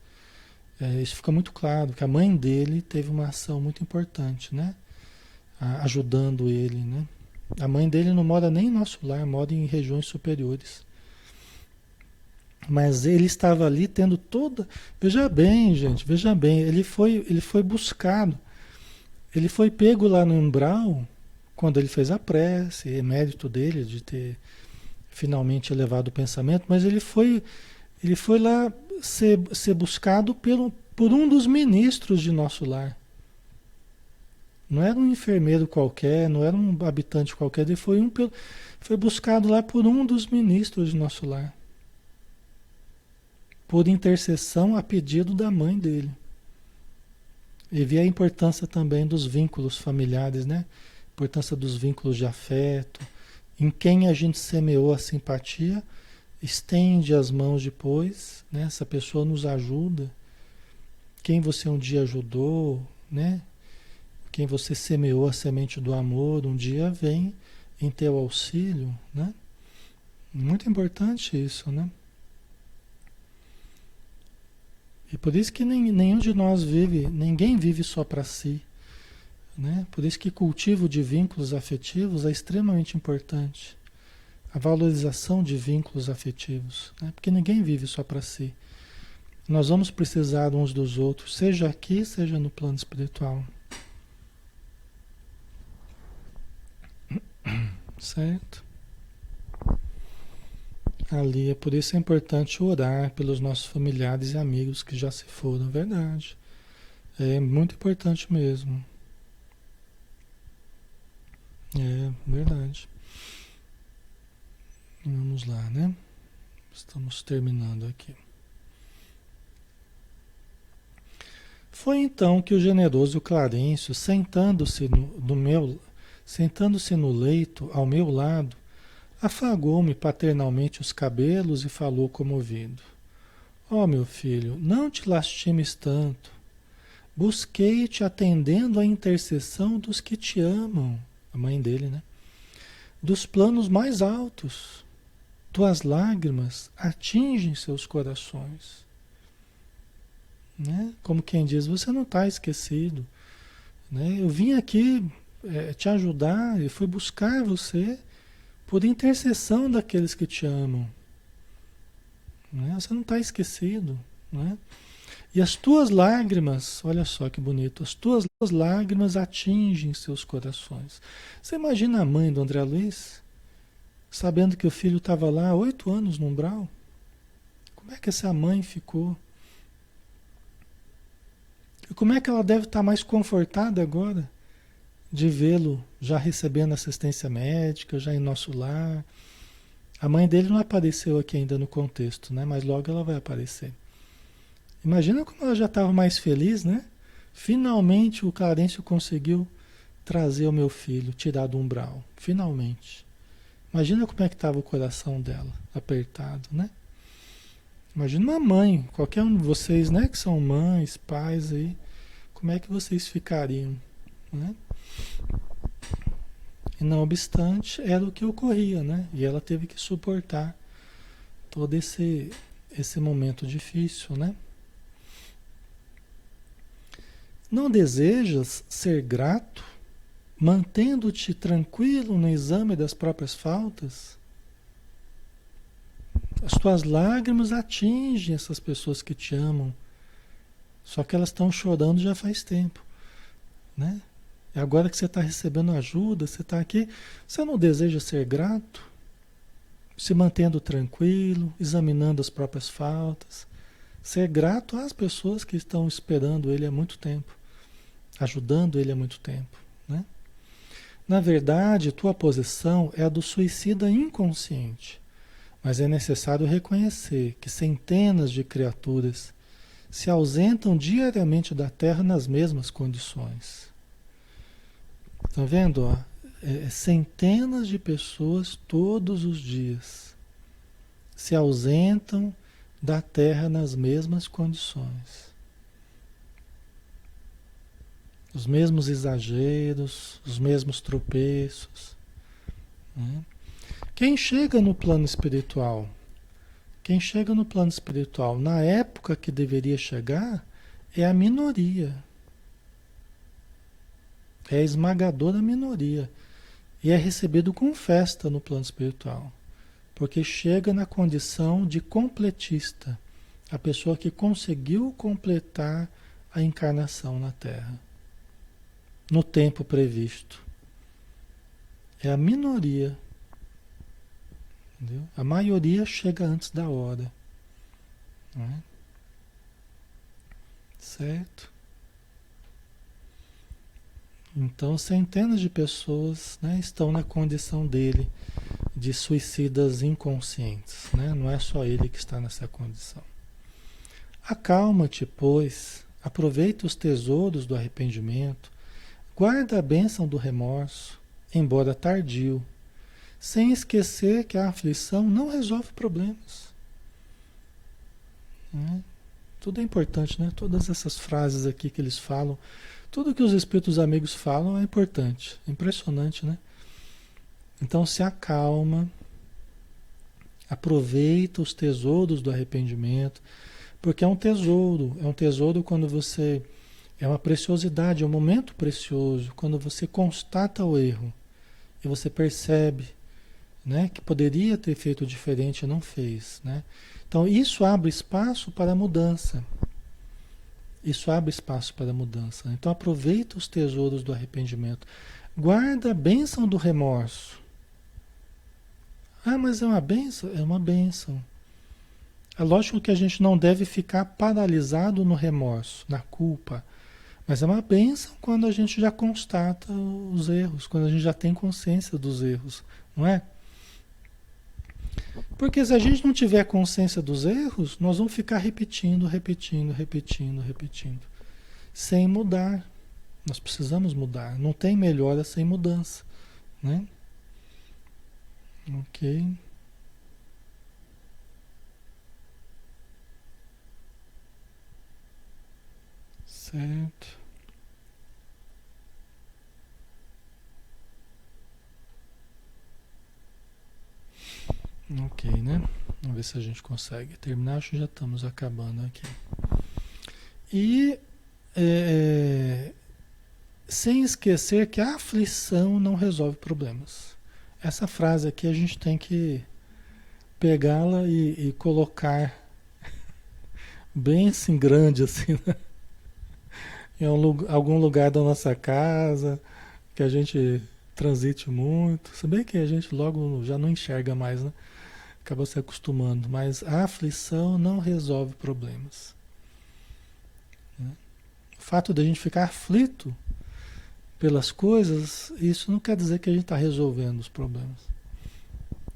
Isso fica muito claro, que a mãe dele teve uma ação muito importante, né? Ajudando ele, né? A mãe dele não mora nem em Nosso Lar, mora em regiões superiores. Mas ele estava ali tendo toda... Veja bem, gente, veja bem, ele foi buscado, ele foi pego lá no umbral, quando ele fez a prece, é mérito dele de ter finalmente elevado o pensamento, mas ele foi lá ser buscado por um dos ministros de Nosso Lar. Não era um enfermeiro qualquer, não era um habitante qualquer, ele foi buscado lá por um dos ministros de Nosso Lar. Por intercessão a pedido da mãe dele. E vê a importância também dos vínculos familiares, né? A importância dos vínculos de afeto. Em quem a gente semeou a simpatia, estende as mãos depois, né? Essa pessoa nos ajuda. Quem você um dia ajudou, né? Quem você semeou a semente do amor, um dia vem em teu auxílio, né? Muito importante isso, né? E por isso que nenhum de nós ninguém vive só para si, né? Por isso que cultivo de vínculos afetivos é extremamente importante. A valorização de vínculos afetivos, né? Porque ninguém vive só para si. Nós vamos precisar uns dos outros, seja aqui, seja no plano espiritual. Certo? Ali, é por isso é importante orar pelos nossos familiares e amigos que já se foram, verdade. É muito importante mesmo. É verdade. Vamos lá, né? Estamos terminando aqui. Foi então que o generoso Clarencio, sentando-se no leito ao meu lado, afagou-me paternalmente os cabelos e falou comovido: Ó meu filho, não te lastimes tanto. Busquei-te atendendo à intercessão dos que te amam, a mãe dele, né? Dos planos mais altos. Tuas lágrimas atingem seus corações. Né? Como quem diz, você não está esquecido. Né? Eu vim aqui te ajudar e fui buscar você por intercessão daqueles que te amam. Né? Você não está esquecido. Né? E as tuas lágrimas, olha só que bonito, as tuas lágrimas atingem seus corações. Você imagina a mãe do André Luiz, sabendo que o filho estava lá há 8 anos no umbral? Como é que essa mãe ficou? E como é que ela deve estar mais confortada agora de vê-lo já recebendo assistência médica, já em Nosso Lar? A mãe dele não apareceu aqui ainda no contexto, né? Mas logo ela vai aparecer. Imagina como ela já estava mais feliz, né? Finalmente o Clarencio conseguiu trazer o meu filho, tirar do umbral. Finalmente. Imagina como é que estava o coração dela, apertado, né? Imagina uma mãe, qualquer um de vocês, né? Que são mães, pais aí. Como é que vocês ficariam, né? E não obstante, era o que ocorria, né? E ela teve que suportar todo esse momento difícil, né? Não desejas ser grato, mantendo-te tranquilo no exame das próprias faltas? As tuas lágrimas atingem essas pessoas que te amam, só que elas estão chorando já faz tempo, né? E agora que você está recebendo ajuda, você está aqui, você não deseja ser grato? Se mantendo tranquilo, examinando as próprias faltas, ser grato às pessoas que estão esperando ele há muito tempo, ajudando ele há muito tempo, né? Na verdade, tua posição é a do suicida inconsciente, mas é necessário reconhecer que centenas de criaturas se ausentam diariamente da Terra nas mesmas condições. Está vendo? Ó? Centenas de pessoas todos os dias se ausentam da Terra nas mesmas condições. Os mesmos exageros, os mesmos tropeços, né? Quem chega no plano espiritual, na época que deveria chegar, é a minoria. É a esmagadora minoria. E é recebido com festa no plano espiritual. Porque chega na condição de completista. A pessoa que conseguiu completar a encarnação na Terra. No tempo previsto. É a minoria. Entendeu? A maioria chega antes da hora. Não é? Certo? Então, centenas de pessoas, né, estão na condição dele de suicidas inconscientes. Né? Não é só ele que está nessa condição. Acalma-te, pois, aproveita os tesouros do arrependimento, guarda a bênção do remorso, embora tardio, sem esquecer que a aflição não resolve problemas. Né? Tudo é importante, né? Todas essas frases aqui que eles falam, tudo que os espíritos amigos falam é importante. É impressionante, né? Então se acalma, aproveita os tesouros do arrependimento, porque é um tesouro quando você, é uma preciosidade, é um momento precioso, quando você constata o erro e você percebe, né, que poderia ter feito diferente e não fez, né? Então isso abre espaço para a mudança. Isso abre espaço para a mudança. Então aproveita os tesouros do arrependimento. Guarda a bênção do remorso. Ah, mas é uma bênção? É uma bênção. É lógico que a gente não deve ficar paralisado no remorso, na culpa. Mas é uma bênção quando a gente já constata os erros, quando a gente já tem consciência dos erros, não é? Porque se a gente não tiver consciência dos erros, nós vamos ficar repetindo, sem mudar. Nós precisamos mudar. Não tem melhora sem mudança, né? Ok. Certo. Ok, né? Vamos ver se a gente consegue terminar. Acho que já estamos acabando aqui. E sem esquecer que a aflição não resolve problemas. Essa frase aqui a gente tem que pegá-la e colocar bem assim grande assim, né? Em algum lugar da nossa casa, que a gente transite muito. Se bem que a gente logo já não enxerga mais, né? Acaba se acostumando. Mas a aflição não resolve problemas. Né? O fato de a gente ficar aflito pelas coisas, isso não quer dizer que a gente está resolvendo os problemas.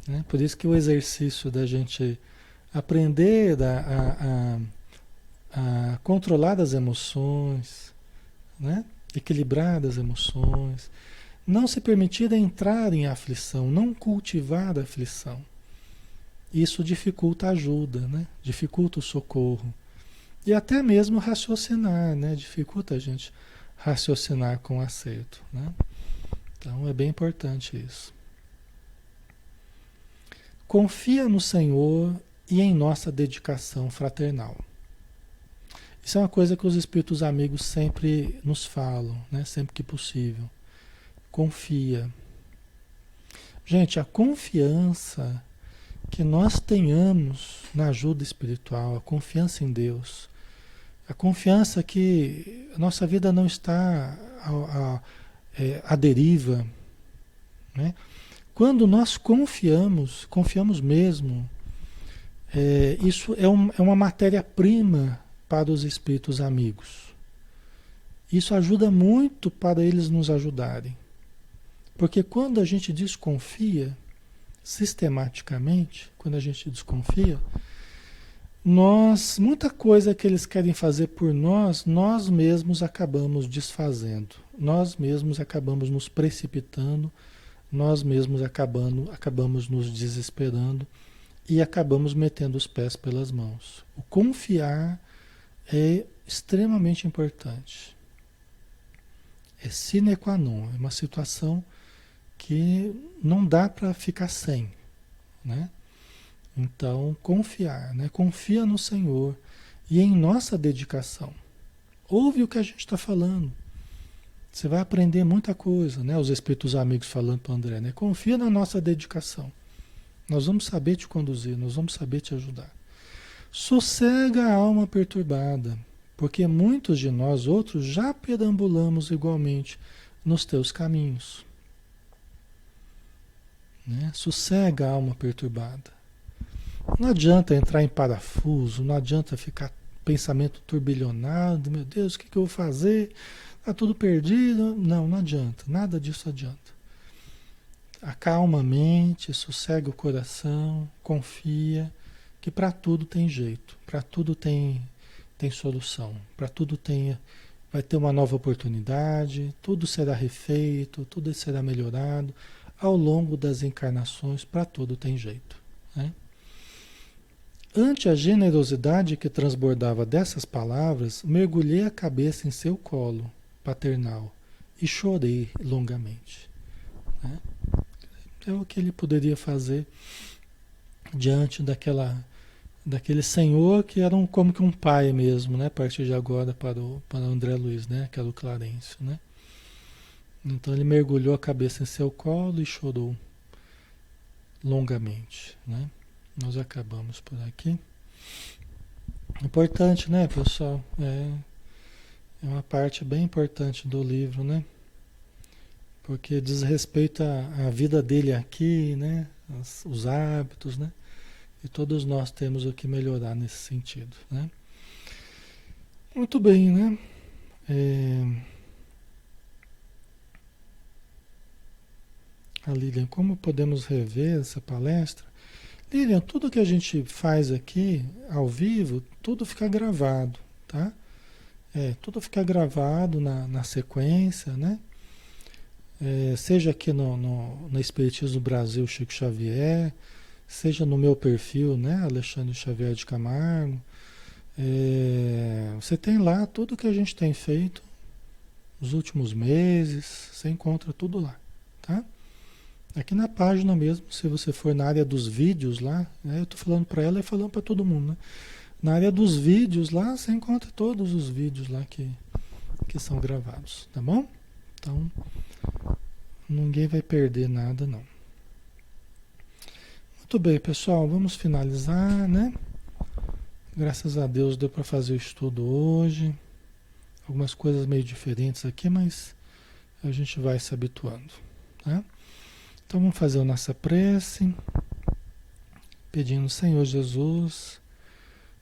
Né? Por isso que o exercício da gente aprender a controlar as emoções, né? Equilibrar as emoções, não se permitir entrar em aflição, não cultivar a aflição. Isso dificulta a ajuda, né? Dificulta o socorro. E até mesmo raciocinar, né? Dificulta a gente raciocinar com acerto, né? Então é bem importante isso. Confia no Senhor e em nossa dedicação fraternal. Isso é uma coisa que os espíritos amigos sempre nos falam, né? Sempre que possível. Confia. Gente, a confiança que nós tenhamos na ajuda espiritual, a confiança em Deus, a confiança que a nossa vida não está à deriva, né? Quando nós confiamos, confiamos mesmo, isso é uma matéria-prima para os espíritos amigos. Isso ajuda muito para eles nos ajudarem. Porque quando a gente desconfia, sistematicamente, quando a gente desconfia, muita coisa que eles querem fazer por nós, nós mesmos acabamos desfazendo. Nós mesmos acabamos nos precipitando, nós mesmos acabamos nos desesperando e acabamos metendo os pés pelas mãos. O confiar é extremamente importante. É sine qua non, é uma situação que não dá para ficar sem, né? Então, confiar, né? Confia no Senhor e em nossa dedicação. Ouve o que a gente está falando. Você vai aprender muita coisa, né? Os espíritos amigos falando para o André, né? Confia na nossa dedicação. Nós vamos saber te conduzir, nós vamos saber te ajudar. Sossega a alma perturbada, porque muitos de nós outros já perambulamos igualmente nos teus caminhos. Né? Sossega a alma perturbada. Não adianta entrar em parafuso, não adianta ficar pensamento turbilhonado, meu Deus, o que eu vou fazer? Está tudo perdido. Não, não adianta, nada disso adianta. Acalma a mente, sossega o coração, confia, que para tudo tem jeito, para tudo tem solução, para tudo vai ter uma nova oportunidade, tudo será refeito, tudo será melhorado ao longo das encarnações, para tudo tem jeito, né? Ante a generosidade que transbordava dessas palavras, mergulhei a cabeça em seu colo paternal e chorei longamente, né? É o que ele poderia fazer diante daquele senhor que era como que um pai mesmo, né? A partir de agora para o André Luiz, né? Que era o Clarencio, né? Então ele mergulhou a cabeça em seu colo e chorou longamente, né? Nós acabamos por aqui. Importante, né, pessoal? É uma parte bem importante do livro, né? Porque diz respeito à vida dele aqui, né? Os hábitos, né? E todos nós temos o que melhorar nesse sentido, né? Muito bem, né? A Lilian, como podemos rever essa palestra? Lilian, tudo que a gente faz aqui, ao vivo, tudo fica gravado, tá? Tudo fica gravado na sequência, né? Seja aqui no Espiritismo Brasil Chico Xavier, seja no meu perfil, né, Alexandre Xavier de Camargo. Você tem lá tudo que a gente tem feito nos últimos meses, você encontra tudo lá, tá? Aqui na página mesmo, se você for na área dos vídeos lá, né, eu estou falando para ela e falando para todo mundo, né? Na área dos vídeos lá, você encontra todos os vídeos lá que são gravados, tá bom? Então, ninguém vai perder nada, não. Muito bem, pessoal, vamos finalizar, né? Graças a Deus deu para fazer o estudo hoje. Algumas coisas meio diferentes aqui, mas a gente vai se habituando, tá? Então vamos fazer a nossa prece, pedindo, Senhor Jesus,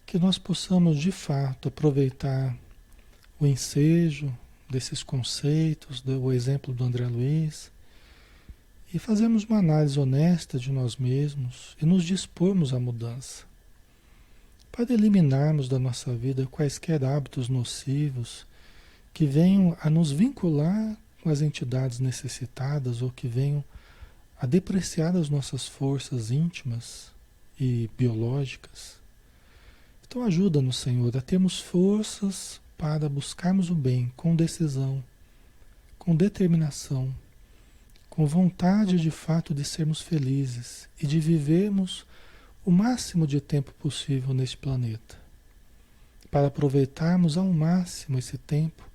que nós possamos de fato aproveitar o ensejo desses conceitos, o exemplo do André Luiz, e fazermos uma análise honesta de nós mesmos e nos dispormos à mudança, para eliminarmos da nossa vida quaisquer hábitos nocivos que venham a nos vincular com as entidades necessitadas ou que venham a depreciar as nossas forças íntimas e biológicas. Então ajuda-nos, Senhor, a termos forças para buscarmos o bem com decisão, com determinação, com vontade de fato de sermos felizes e de vivermos o máximo de tempo possível neste planeta, para aproveitarmos ao máximo esse tempo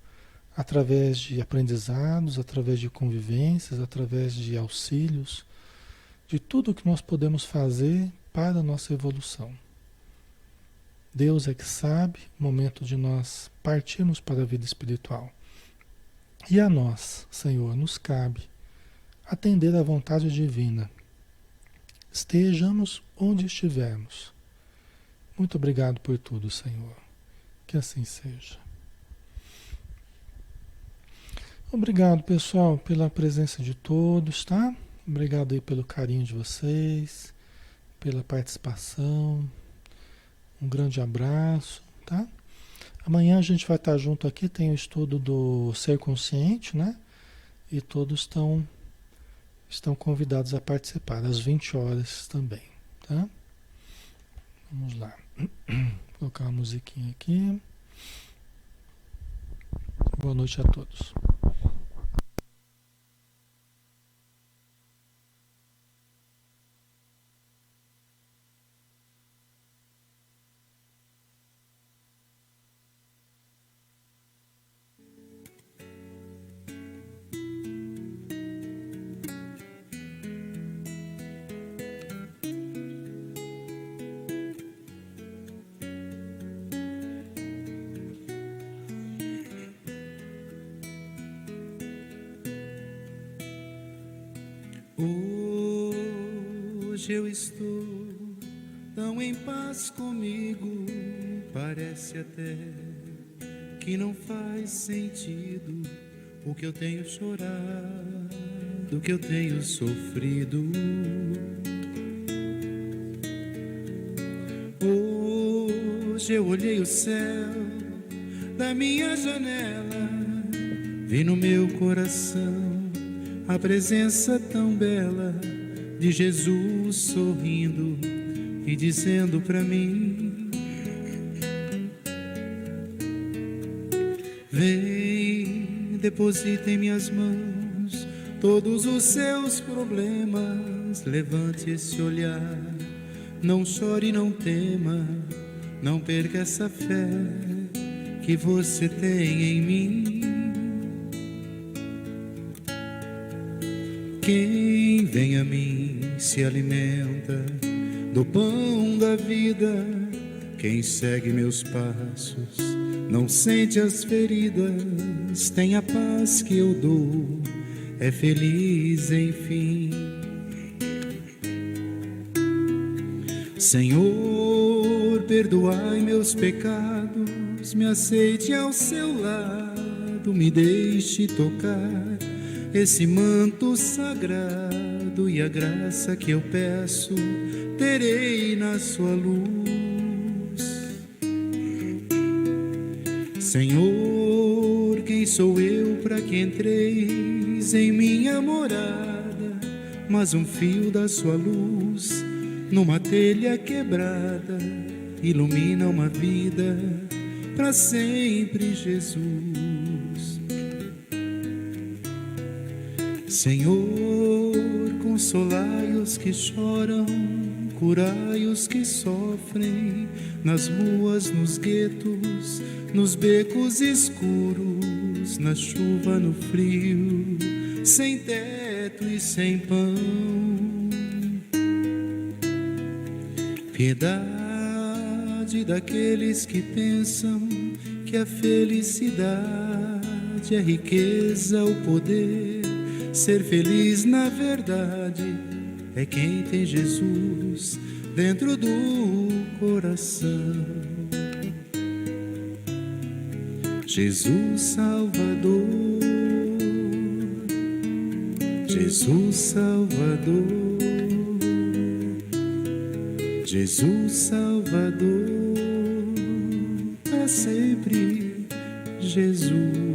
através de aprendizados, através de convivências, através de auxílios, de tudo que nós podemos fazer para a nossa evolução. Deus é que sabe o momento de nós partirmos para a vida espiritual. E a nós, Senhor, nos cabe atender à vontade divina. Estejamos onde estivermos. Muito obrigado por tudo, Senhor. Que assim seja. Obrigado, pessoal, pela presença de todos, tá? Obrigado aí pelo carinho de vocês, pela participação. Um grande abraço, tá? Amanhã a gente vai estar junto aqui, tem o estudo do Ser Consciente, né? E todos estão convidados a participar, às 20 horas também, tá? Vamos lá. Vou colocar uma musiquinha aqui. Boa noite a todos.
Hoje eu estou tão em paz comigo, parece até que não faz sentido o que eu tenho chorado, o que eu tenho sofrido. Hoje eu olhei o céu da minha janela, vi no meu coração a presença tão bela de Jesus sorrindo e dizendo pra mim: vem, deposita em minhas mãos todos os seus problemas, levante esse olhar, não chore, não tema, não perca essa fé que você tem em mim. Quem vem a mim se alimenta do pão da vida. Quem segue meus passos não sente as feridas. Tem a paz que eu dou, é feliz enfim. Senhor, perdoai meus pecados, me aceite ao seu lado, me deixe tocar esse manto sagrado, e a graça que eu peço terei na sua luz. Senhor, quem sou eu para que entreis em minha morada? Mas um fio da sua luz numa telha quebrada ilumina uma vida para sempre, Jesus. Senhor, consolai os que choram, curai os que sofrem, nas ruas, nos guetos, nos becos escuros, na chuva, no frio, sem teto e sem pão. Piedade daqueles que pensam que a felicidade é riqueza, o poder. Ser feliz na verdade é quem tem Jesus dentro do coração. Jesus Salvador, Jesus Salvador, Jesus Salvador, para sempre Jesus.